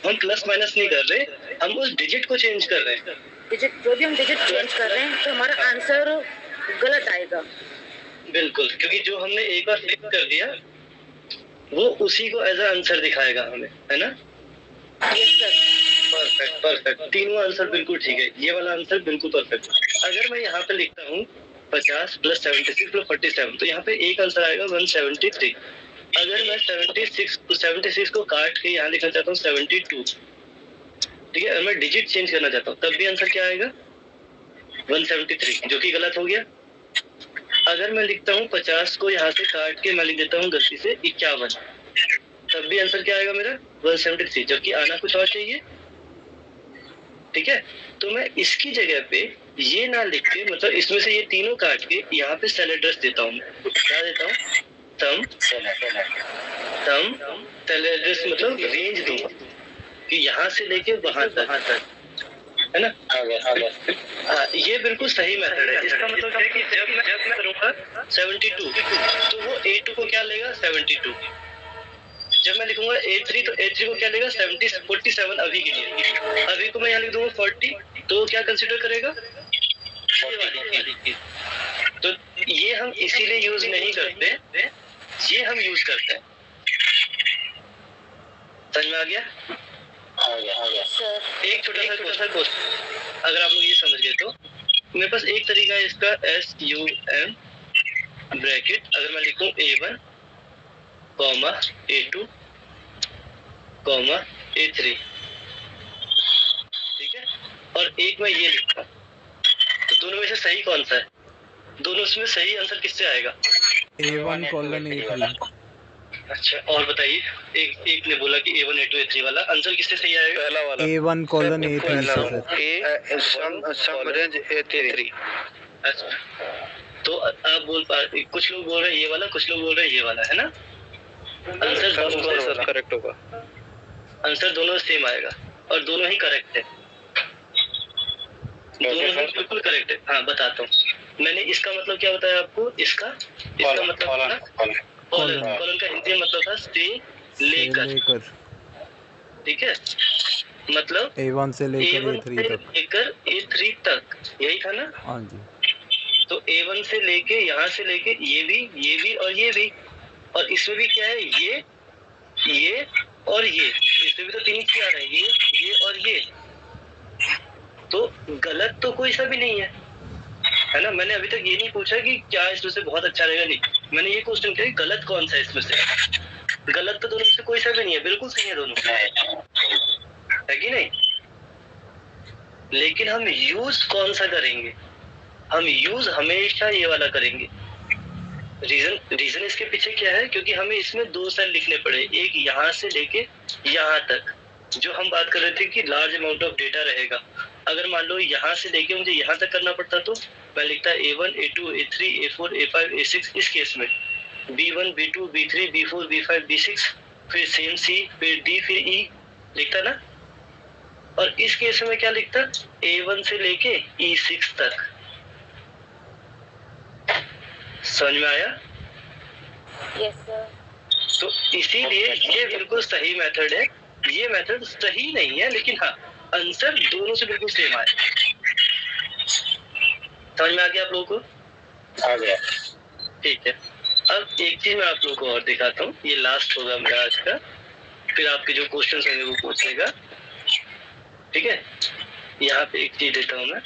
Speaker 1: हम प्लस माइनस नहीं कर रहे, हम उस डिजिट को चेंज कर रहे हैं।
Speaker 5: डिजिट जो भी हम डिजिट चेंज कर रहे हैं तो हमारा आंसर गलत आएगा।
Speaker 1: बिल्कुल, क्योंकि जो हमने एक बार फिक्स कर दिया वो उसी को एज आंसर दिखाएगा हमें, है ना?
Speaker 5: Yes sir.
Speaker 1: परफेक्ट। तीनों आंसर बिल्कुल ठीक है। ये वाला आंसर बिल्कुल परफेक्ट। अगर मैं यहाँ पे लिखता हूँ 50 + 76 + 47 तो यहाँ पे एक आंसर आएगा 173। अगर मैं 76 को काट के यहाँ लिखना चाहता हूँ 72, ठीक है? अगर मैं डिजिट चेंज करना चाहता हूँ तब भी आंसर क्या आएगा? 173, जो कि गलत हो गया। अगर मैं लिखता हूँ 50 को यहाँ से काट के मैं लिख देता हूँ गलती से 51, तब भी आंसर क्या आएगा मेरा? 173, जबकि आना कुछ और चाहिए। ठीक है, तो मैं इसकी जगह पे ये ना लिख के मतलब इसमें से ये तीनों काट के यहाँ पे सेल एड्रेस देता हूँ। क्या देता हूँ? सम सेल एड्रेस मतलब रेंज दूंगा कि यहाँ से लेके वहां तक, है ना? हाँ, ये बिल्कुल सही मेथड है। इसका मतलब है कि जब मैं करूँगा 72 तो वो A2 को क्या लेगा? 72। जब मैं लिखूंगा A3 तो A3 को क्या लेगा? 47 अभी के लिए। अभी को मैं यहाँ लिख दूंगा 40 तो क्या कंसीडर करेगा? ये वाली चीज। तो ये हम इसीलिए यूज नहीं करते, ये हम यूज करते हैं। समझ में आ गया? एक छोटा सा क्वेश्चन, अगर आप लोग ये समझ गए तो मेरे पास एक तरीका है इसका, SUM ब्रैकेट। अगर मैं लिखूं A1, A2, A3, ठीक है? और एक मैं ये लिखता हूँ, तो दोनों में से सही कौन सा है? दोनों में सही आंसर किससे आएगा?
Speaker 4: A1:A3।
Speaker 1: अच्छा, और बताइए, एक ने बोला कि A1, A2, A3 वाला आंसर किससे सही आएगा?
Speaker 3: पहला वाला
Speaker 4: A1:A3
Speaker 3: सम रेंज A3।
Speaker 1: अच्छा, तो आप कुछ लोग बोल रहे हैं ये वाला, कुछ लोग बोल रहे हैं ये वाला, है ना? आंसर दोनों
Speaker 3: करेक्ट होगा।
Speaker 1: आंसर दोनों सेम आएगा और दोनों ही करेक्ट है। दोनों ही बिल्कुल करेक्ट है। हाँ, बताता हूँ। मैंने इसका मतलब क्या बताया आपको? इसका मतलब कॉलन का हिंदी मतलब था से लेकर। ठीक है, मतलब
Speaker 4: A1 से लेकर
Speaker 1: A3 तक, यही था ना?
Speaker 4: हाँ जी।
Speaker 1: तो A1 से लेके यहाँ से लेके ये भी और ये भी, और इसमें भी क्या है? ये और ये, इसमें भी तो तीन चीज आ रहे हैं, ये और ये। तो गलत तो कोई सा भी नहीं है ना। मैंने अभी तक ये नहीं पूछा कि क्या इसमें से बहुत अच्छा रहेगा, नहीं, मैंने ये क्वेश्चन किया गलत कौन सा है इसमें से। गलत तो दोनों में से कोई सा भी नहीं है, बिल्कुल सही है दोनों, है कि नहीं। लेकिन हम यूज कौन सा करेंगे, हम यूज हमेशा ये वाला करेंगे। रीजन इसके पीछे क्या है, क्योंकि हमें इसमें 2 सेल लिखने पड़े, एक यहाँ से लेके यहाँ तक। जो हम बात कर रहे थे कि लार्ज अमाउंट ऑफ डेटा रहेगा, अगर मान लो यहाँ से लेके मुझे यहाँ तक करना पड़ता तो मैं लिखता A1, A2, A3, A4, A5, A6। इस केस में B1, B2, B3, B4, B5, B6, फिर सेम C, फिर D, फिर E लिखता ना। और इस केस में क्या लिखता, A1 से लेके E6 तक। समझ में आया?
Speaker 5: Yes sir.
Speaker 1: तो इसीलिए ये बिल्कुल सही मेथड है। ये मेथड सही नहीं है, लेकिन हाँ आंसर दोनों से बिल्कुल सेम आए। समझ में आ गया आप लोगों को?
Speaker 2: आ गया।
Speaker 1: ठीक है, अब एक चीज मैं आप लोगों को और दिखाता हूँ, ये लास्ट होगा मेरा आज का, फिर आपके जो क्वेश्चन होंगे वो पूछेगा, ठीक है। यहाँ पे एक चीज देता हूँ मैं।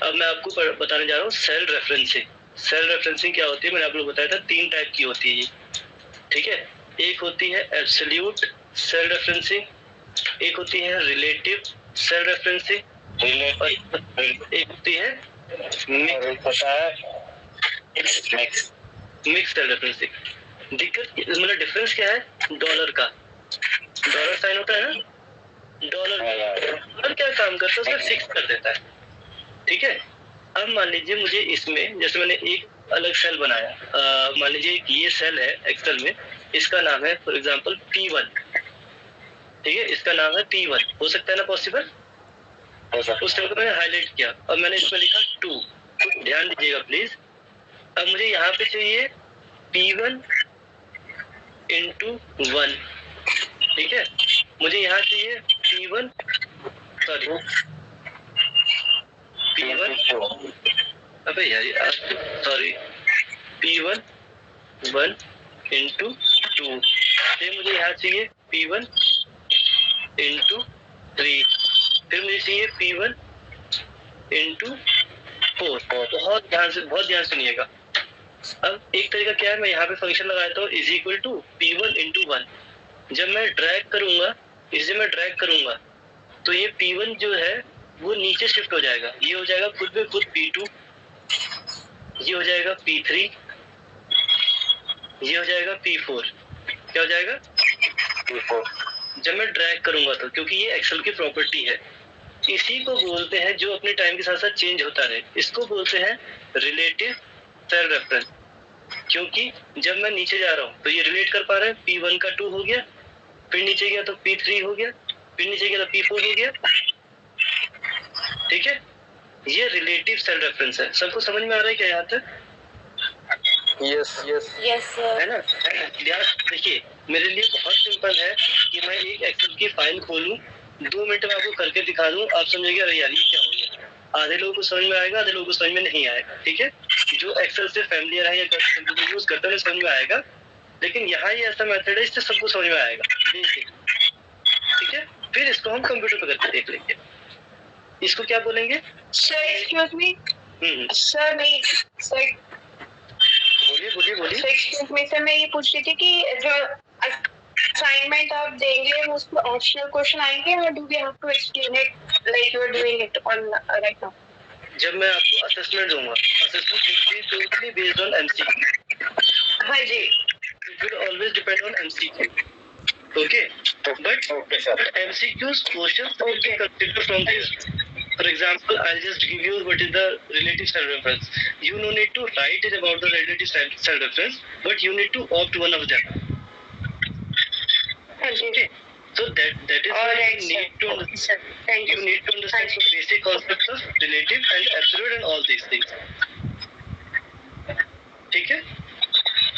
Speaker 1: अब मैं आपको बताने जा रहा हूँ सेल रेफरेंसिंग। सेल रेफरेंसिंग क्या होती है, मैंने आप लोगों को बताया था 3 टाइप की होती है ये, ठीक है। एक होती है एब्सोल्यूट सेल रेफरेंसिंग, एक होती है रिलेटिव सेल रेफरेंसिंग, और एक होती है मिक्स सेल रेफरेंसिंग। दिक्कत मतलब डिफरेंस क्या है, डॉलर का, डॉलर साइन होता है ना, डॉलर क्या काम करता है, उसे फिक्स कर देता है, ठीक है। अब मान लीजिए मुझे इसमें, जैसे मैंने एक अलग सेल बनाया, मान लीजिए ये सेल है एक्सेल में, इसका नाम है फॉर एग्जांपल P1, ठीक है, इसका नाम है P1, हो सकता है ना पॉसिबल। उस सेल को मैंने हाईलाइट किया और मैंने इसमें लिखा 2, ध्यान दीजिएगा प्लीज। अब मुझे यहाँ पे चाहिए P1 into 1, ठीक है। मुझे यहाँ चाहिए P1 अबे यार सॉरी P1 1 into 2, फिर मुझे यहाँ चाहिए P1 into 3, फिर मुझे चाहिए P1 into 4। बहुत ध्यान से सुनिएगा। अब एक तरीका क्या है, मैं यहाँ पे फंक्शन लगाता हूँ is equal to P1 into 1। जब मैं ड्रैग करूंगा तो ये P1 जो है वो नीचे शिफ्ट हो जाएगा, ये हो जाएगा खुद पे खुद P2, ये हो जाएगा P3, ये हो जाएगा P4। क्या हो जाएगा P4 जब मैं ड्रैग करूंगा तो, क्योंकि ये एक्सेल की प्रॉपर्टी है। इसी को बोलते हैं जो अपने टाइम के साथ साथ चेंज होता रहे, इसको बोलते हैं रिलेटिव सेल रेफरेंस। क्योंकि जब मैं नीचे जा रहा हूँ तो ये रिलेट कर पा रहा है, P1 का 2 हो गया, फिर नीचे गया तो P3 हो गया, फिर नीचे गया तो P4 हो गया, ठीक है। ये रिलेटिव सेल रेफरेंस है। सबको समझ में आ रहा है क्या यहाँ तक?
Speaker 5: यस
Speaker 1: है ना। देखिए मेरे लिए बहुत सिंपल है कि मैं एक एक्सेल की फाइल खोलूं, 2 मिनट में आपको करके दिखा दूं, आप समझेंगे अरे यार ये क्या हो गया। आधे लोगों को समझ में आएगा, आधे लोगों को समझ में नहीं आएगा, ठीक है। जो एक्सेल से फैमिलियर है या यूज करते हैं समझ में आएगा, लेकिन यहाँ ये ऐसा मेथड है इससे सबको समझ में आएगा, ठीक है। फिर इसको हम कंप्यूटर पर करके देख लेंगे। इसको क्या बोलेंगे
Speaker 6: सर? एक्सक्यूज मी सर, नहीं सर,
Speaker 1: बोलिए।
Speaker 6: एक्सक्यूज मी सर, मैं ये पूछ रही थी कि जो असाइनमेंट आप देंगे वो उसमें ऑप्शनल क्वेश्चन आएंगे, और do we have to explain it like you are doing it on right now?
Speaker 1: जब मैं आपको असेसमेंट दूंगा, assessment will be totally based on MCQ.
Speaker 6: हाँ जी,
Speaker 1: it will always depend on MCQ, okay, but MCQs questions will be considered from this. For example, I'll just give you what is the relative cell reference. You no need to write it about the relative cell reference, but you need to opt one of them. Okay, so that is why
Speaker 6: right,
Speaker 1: you need to
Speaker 6: thank
Speaker 1: you need to understand the basic concepts of relative and absolute and all these things. ठीक है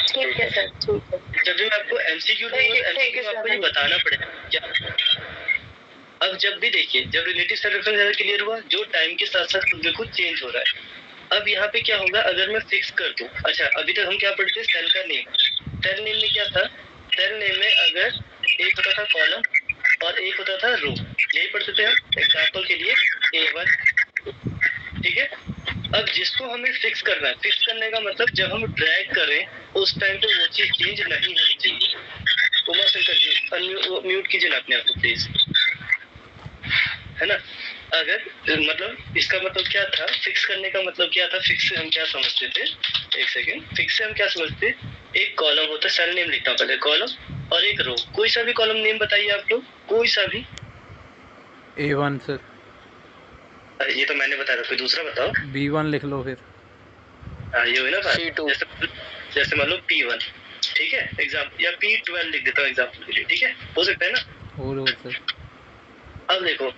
Speaker 6: sir, ठीक है।
Speaker 1: जब भी मैं आपको MCQ दूंगा, आपको ये बताना पड़ेगा क्या। अब जब भी देखिए, जब रिलेटिव सेल रेफरेंस क्लियर हुआ, जो टाइम के साथ साथ खुद ब खुद चेंज हो रहा है। अब यहाँ पे क्या होगा, अगर मैं फिक्स कर दूं, अच्छा अभी तक हम क्या पढ़ते हैं, सेल का नेम। सेल नेम में क्या था, सेल नेम में अगर एक होता था कॉलम, और एक होता था रो। यही पढ़ते थे हम एग्जाम्पल के लिए A1, ठीक है। अब जिसको हमें फिक्स करना है, फिक्स करने का मतलब जब हम ड्रैग करें उस टाइम पे वो चीज चेंज नहीं होनी चाहिए। उमा शंकर जी म्यूट कीजिए ना अपने आप को प्लीज, है ना। अगर मतलब इसका मतलब क्या था, फिक्स करने का मतलब क्या था, फिक्स से हम क्या समझते थे, एक सेकेंड, फिक्स से हम क्या समझते, एक कॉलम होता है, सेल नेम लिखता हूँ पहले, कॉलम और एक रो। कोई सा भी कॉलम नेम बताइए आप लोग, कोई सा भी।
Speaker 4: A1 sir.
Speaker 1: अरे ये तो मैंने बताया था, कोई दूसरा बताओ।
Speaker 4: B1 लिख लो फिर।
Speaker 1: हाँ ये हुई ना बात।
Speaker 3: C2
Speaker 1: जैसे मान लो P1, ठीक है एग्जाम्पल, या P12 लिख देता हूँ एग्जाम्पल के लिए, ठीक है, हो सकता है ना।
Speaker 4: और सर
Speaker 1: अब देखो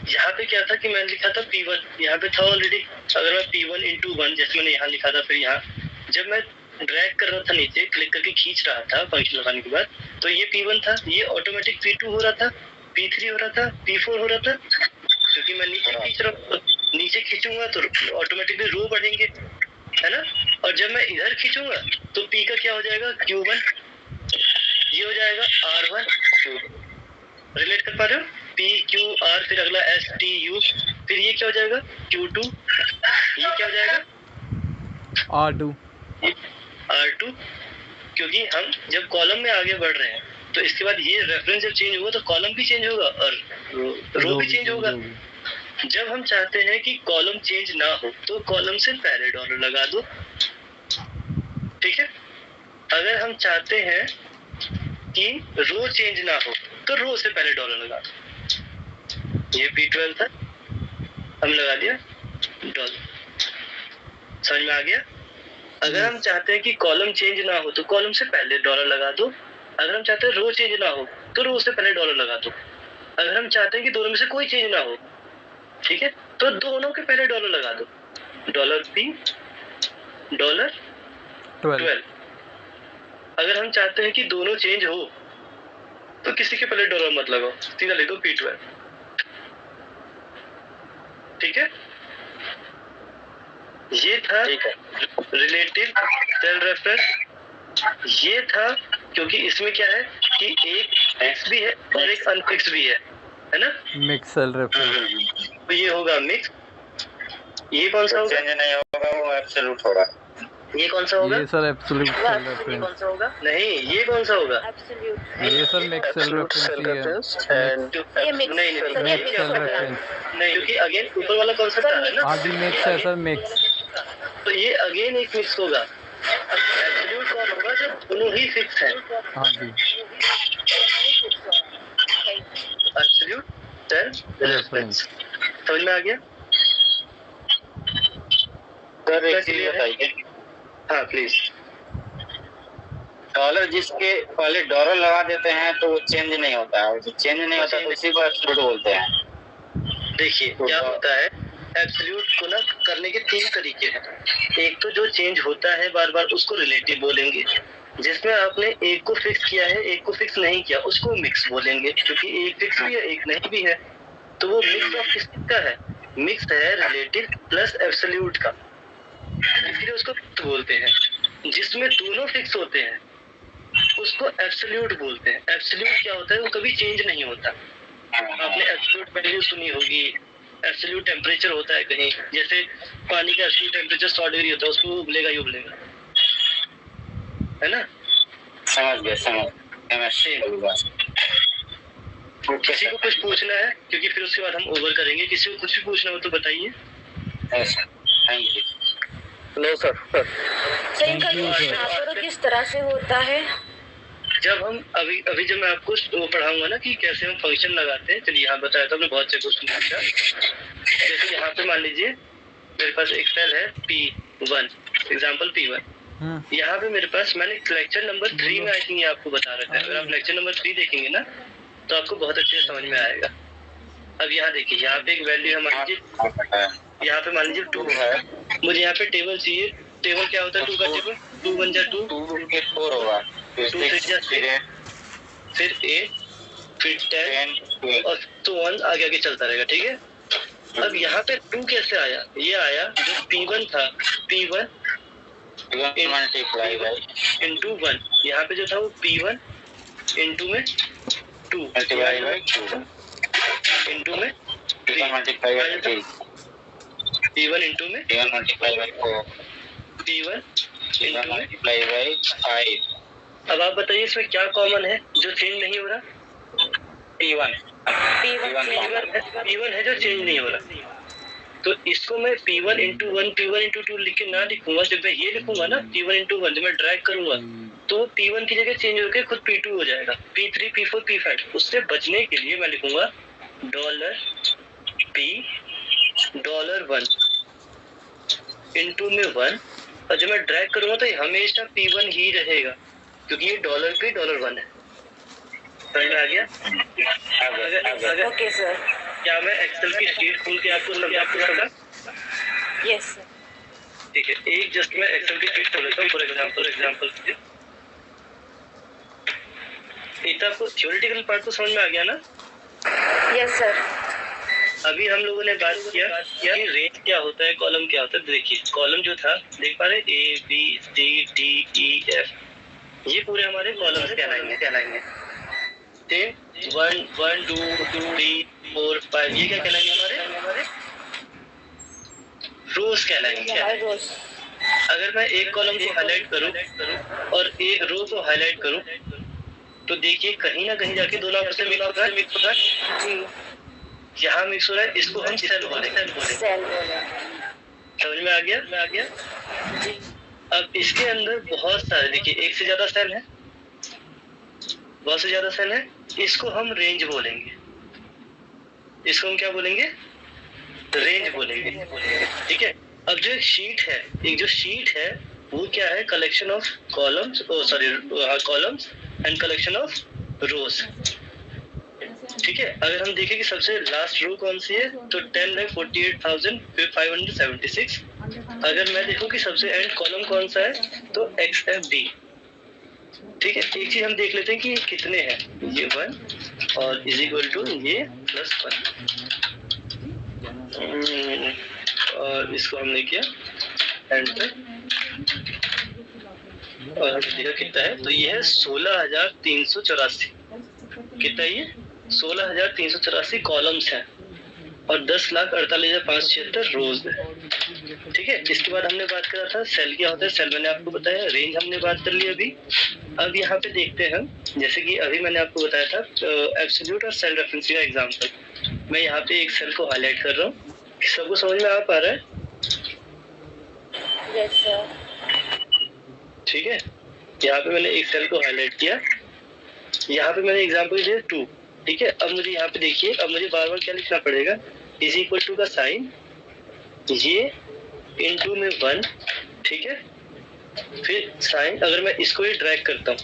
Speaker 1: यहाँ पे क्या था कि मैंने लिखा था P1, यहाँ पे था ऑलरेडी। अगर मैं P1 into 1 जैसे मैंने यहाँ लिखा था, फिर यहाँ जब मैं ड्रैग कर रहा था नीचे, क्लिक करके खींच रहा था फंक्शन लगाने के बाद, तो ये P1 था, ये ऑटोमेटिक P2 हो रहा था, P3 हो रहा था, P4 हो रहा था, क्योंकि मैं नीचे खींच रहा हूँ। नीचे खींचूंगा तो ऑटोमेटिकली रो बढ़ेंगे, है ना। और जब मैं इधर खींचूंगा तो P का क्या हो जाएगा, Q1, ये हो जाएगा R1। रिलेट कर पा रहे हो, PQR, फिर अगला STU, फिर ये क्या हो जाएगा Q2, ये क्या हो जाएगा
Speaker 4: R2।
Speaker 1: R2, क्योंकि हम जब कॉलम में आगे बढ़ रहे हैं तो इसके बाद ये रेफरेंस जब चेंज होगा तो कॉलम भी चेंज होगा और रो भी चेंज होगा। जब हम चाहते हैं कि कॉलम चेंज ना हो तो कॉलम से पहले डॉलर लगा दो, ठीक है। अगर हम चाहते हैं कि रो चेंज ना हो तो रो से पहले डॉलर लगा दो। ये P12 था, हम लगा दिया डॉलर, समझ में आ गया। अगर हम चाहते हैं कि कॉलम चेंज ना हो तो कॉलम से पहले डॉलर लगा दो। अगर हम चाहते हैं रो चेंज ना हो तो रो से पहले डॉलर लगा दो। अगर हम चाहते हैं कि दोनों में से कोई चेंज ना हो, ठीक है, तो दोनों के पहले डॉलर लगा दो, $P, $12। अगर हम चाहते हैं कि दोनों चेंज हो तो किसी के पहले डॉलर मत लगाओ, सीधा लिख दो P12, ठीक है। ये था रिलेटिव सेल रेफरेंस। ये था क्योंकि इसमें क्या है कि एक फिक्स भी है और एक अनफिक्स भी है ना।
Speaker 4: Mix cell reference.
Speaker 1: तो ये होगा मिक्स। ये कौन सा होगा,
Speaker 2: चेंज नहीं होगा, वो एब्सोल्यूट होगा।
Speaker 1: ये कौन सा होगा,
Speaker 4: ये सर एब्सोल्यूट सेल रेफरेंस।
Speaker 1: कौन सा होगा, नहीं ये कौन सा होगा,
Speaker 5: एब्सोल्यूट।
Speaker 4: ये सर मिक्स सेल रेफरेंस ही है।
Speaker 5: ये मिक्स
Speaker 4: मिक्स सेल रेफरेंस।
Speaker 1: नहीं, क्योंकि अगेन ऊपर वाला कौन सा था, है ना।
Speaker 4: हाँ जी मिक्स है सर, मिक्स।
Speaker 1: तो ये अगेन एक मिक्स होगा। एब्सोल्यूट कौन होगा, जब दोनों ही फिक्स है।
Speaker 4: हाँ जी
Speaker 1: एब्सोल्यूट सेल रेफरेंस, समझ में आ गया।
Speaker 2: सर एक चीज बताइए,
Speaker 1: हाँ प्लीज।
Speaker 2: डॉलर जिसके पहले डॉलर लगा देते हैं तो वो चेंज नहीं होता है, जो चेंज नहीं होता तो उसी को एब्सोल्यूट बोलते हैं।
Speaker 1: देखिए क्या होता है, एब्सोल्यूट को ना करने के 3 तरीके हैं। एक तो जो चेंज होता है बार बार उसको रिलेटिव बोलेंगे, जिसमें आपने एक को फिक्स किया है एक को फिक्स नहीं किया उसको मिक्स बोलेंगे, क्योंकि एक फिक्स भी है एक नहीं भी है। तो वो मिक्स ऑफ किसका है, मिक्स है रिलेटिव प्लस एब्सोल्यूट का, इसलिए उसको मिक्स बोलते हैं। जिसमें दोनों फिक्स होते हैं उसको एब्सोल्यूट बोलते हैं। एब्सोल्यूट क्या होता है, वो कभी चेंज नहीं होता। आपने एब्सोल्यूट वैल्यू सुनी होगी, एब्सोल्यूट टेम्परेचर होता है कहीं, जैसे पानी का एब्सोल्यूट टेम्परेचर 100 डिग्री होता है, उसको उबलेगा ही उबलेगा, है ना।
Speaker 2: समझ गया।
Speaker 1: किसी को कुछ पूछना है, क्योंकि फिर उसके बाद हम ओवर करेंगे। किसी को कुछ भी पूछना हो तो बताइए।
Speaker 2: Thank you.
Speaker 3: No sir.
Speaker 5: सही करो, किस तरह से होता है।
Speaker 1: जब हम अभी जब मैं आपको वो पढ़ाऊंगा ना कि कैसे हम फंक्शन लगाते हैं, चलिए यहाँ बताया था, हमने बहुत से क्वेश्चन पूछा। जैसे यहाँ पे मान लीजिए मेरे पास एक सेल है P1, एग्जाम्पल P1। यहाँ पे मेरे पास मैंने लेक्चर नंबर 3 में आई थिंक आपको बता रखा है। अगर आप लेक्चर नंबर 3 देखेंगे ना तो आपको बहुत अच्छे से समझ में आएगा। अब यहाँ देखिए, यहाँ पे एक वैल्यू है, मान लीजिए यहाँ पे मान लीजिए 2 है, मुझे यहाँ पे टेबल चाहिए। टेबल क्या होता है 2 का टेबल, 2 1 जा 2, 2 4 होगा, 2 6 जा 6, फिर 8, फिर 10 और तो 1 आगे आगे चलता रहेगा, ठीक है। अब यहाँ पे 2 कैसे आया, ये आया जो P1 था, P1 into 1, यहाँ पे जो था वो P1 into में 2
Speaker 2: मल्टीप्लाई बाय 2
Speaker 1: इंटू में
Speaker 2: P1 multiply by 3
Speaker 1: P1 into में
Speaker 2: P1 multiply by 4
Speaker 1: P1
Speaker 2: P1
Speaker 1: into में।
Speaker 2: मल्टीप्लाई बाय 5
Speaker 1: अब आप बताइए इसमें क्या कॉमन है जो चेंज नहीं हो रहा?
Speaker 2: P1
Speaker 1: P1 है जो चेंज नहीं हो रहा। तो इसको मैं P1 इंटू 1 P1 इंटू 2 लिख के ना लिखूंगा, जब मैं ये लिखूंगा ना P1 इंटू 1, जब मैं ड्रैग करूंगा तो P1 की जगह चेंज होकर खुद P2 हो जाएगा, P3 P4 P5। उससे बचने के लिए मैं लिखूंगा $P$1 इंटू में 1, और जब मैं ड्रैग करूंगा तो ये हमेशा P1 ही रहेगा क्योंकि ये $P$1 है। समझ में आ गया?
Speaker 5: Okay sir.
Speaker 1: क्या मैं एक्सेल की शीट खोल के आपको समझा?
Speaker 5: Yes sir.
Speaker 1: ठीक है, एक जस्ट मैं एक्सेल की शीट खोल लेता हूँ फॉर एग्जांपल इतना आपको थ्योरेटिकल पार्ट तो समझ में आ गया ना?
Speaker 5: Yes sir.
Speaker 1: अभी हम लोगों ने बात किया कि रेंज क्या होता है, कॉलम क्या होता है। देखिए कॉलम जो था देख पा रहे, ABCDEF, ये पूरे हमारे कॉलम्स कहलाएंगे। 1 2 3 4 5, ये क्या कहलाएंगे? हमारे रोज कहलाएंगे। अगर मैं एक कॉलम को हाईलाइट करूं और एक रो को हाईलाइट करूं तो देखिए कहीं ना कहीं जाके दोनों आपस में मिक्स होगा जी। यहाँ मिक्स हो रहा है, इसको हम सेल बोलेंगे। समझ में आ गया?
Speaker 5: जी।
Speaker 1: अब इसके अंदर बहुत सारे, देखिए एक से ज्यादा सेल है, बहुत से ज्यादा सेल है, इसको हम रेंज बोलेंगे। इसको हम क्या बोलेंगे? रेंज बोलेंगे। ठीक है। अब जो एक शीट है वो क्या है? Collection of columns, columns and collection of रोज। ठीक है। अगर हम देखें कि सबसे लास्ट रो कौन सी है तो 10,48,576। अगर मैं देखूं कि सबसे एंड कॉलम कौन सा है तो XFD। ठीक है। एक चीज हम देख लेते हैं कि कितने हैं। ये 1 और इज इक्वल टू ये +1, और इसको हमने किया एंटर, और हमने देखा कितना है तो ये है 16,384। कितना ये? 16,384 कॉलम्स हैं और 10,48,576 रोज है। ठीक है। इसके बाद हमने बात करा था सेल क्या होता है। सेल मैंने आपको बताया, रेंज हमने बात कर ली अभी। अब यहाँ पे देखते हैं, जैसे कि अभी मैंने आपको बताया था एब्सोल्यूट और सेल रेफरेंस का एग्जांपल। मैं यहाँ पे एक सेल को हाईलाइट कर रहा हूँ, सबको समझ में आ पा रहा है?
Speaker 5: Yes sir.
Speaker 1: ठीक है। यहाँ पे मैंने एक सेल को हाईलाइट किया, यहाँ पे मैंने एग्जांपल दिया 2। ठीक है। अब मुझे यहाँ पे देखिए, अब मुझे बार बार क्या लिखना पड़ेगा? इज इक्वल टू का साइन, ये इंटू में 1। ठीक है। फिर साइन, अगर मैं इसको ही ड्रैग करता हूँ,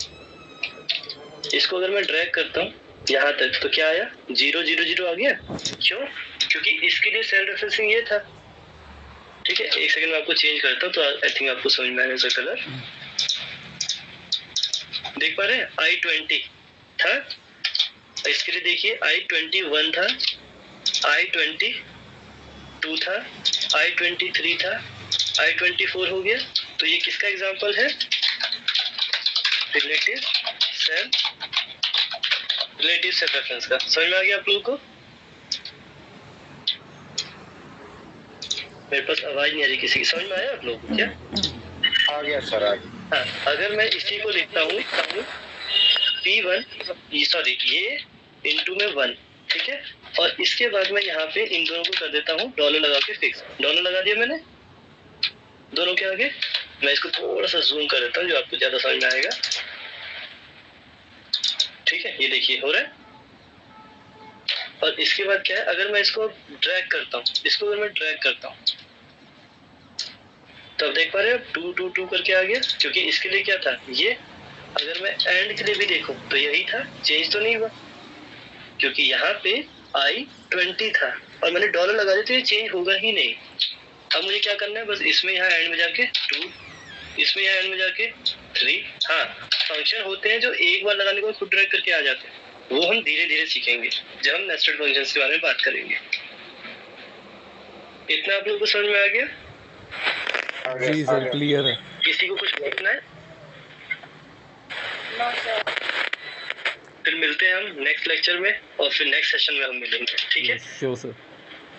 Speaker 1: इसको अगर मैं ड्रैग करता हूँ यहाँ तक तो क्या आया? 0 0 0 आ गया। क्यों? क्योंकि इसके लिए सेल रेफरेंसिंग ये था। ठीक है। एक सेकंड में आपको चेंज करता हूँ तो आई थिंक आपको समझ में आएगा इसका कलर। देख पा रहे हैं? I20 था, इसके लिए देखिए I21 था, I22 था, I23 था, I24 हो गया। तो ये किसका एग्जांपल है? रिलेटिव सेल रेफरेंस का। समझ में आ गया आप लोगों को? मेरे पास आवाज नहीं आ रही किसी की। समझ में आया आप लोगों को क्या?
Speaker 2: आ गया सर, आ गया।
Speaker 1: हाँ, अगर मैं इसी को लिखता हूँ P1, ये इंटू में 1। ठीक है। और इसके बाद मैं यहाँ पे इन दोनों को कर देता हूँ डॉलर लगा के फिक्स। डॉलर लगा दिया मैंने दोनों के आगे। मैं इसको थोड़ा सा जूम कर देता हूँ जो आपको ज्यादा समझ में आएगा। ठीक है। ये देखिए हो रहा है। और इसके बाद क्या है? अगर मैं इसको ड्रैग करता हूँ, तो अब देख पा रहे हो 2 2 2 करके आ गया, क्योंकि इसके लिए क्या था? ये अगर मैं एंड के लिए भी देखूं तो यही था, चेंज तो नहीं हुआ क्योंकि यहाँ पे I20 था और मैंने डॉलर लगा दिया तो ये चेंज होगा ही नहीं। अब मुझे क्या करना है? बस इसमें यहाँ एंड में जाके 2, इसमें यहाँ एंड में जाके 3। हाँ, फंक्शन होते हैं जो एक बार लगाने के बाद खुद ड्रैग करके आ जाते हैं, वो हम धीरे धीरे सीखेंगे जब हम नेस्टेड फंक्शंस के बारे में बात करेंगे। इतना आप लोगों को समझ में आ गया?
Speaker 4: जी सर, क्लियर है।
Speaker 1: किसी को कुछ पूछना है?
Speaker 5: No sir.
Speaker 1: फिर मिलते हैं हम नेक्स्ट लेक्चर में और फिर नेक्स्ट सेशन में हम मिलेंगे, ठीक है?
Speaker 4: Sure sir.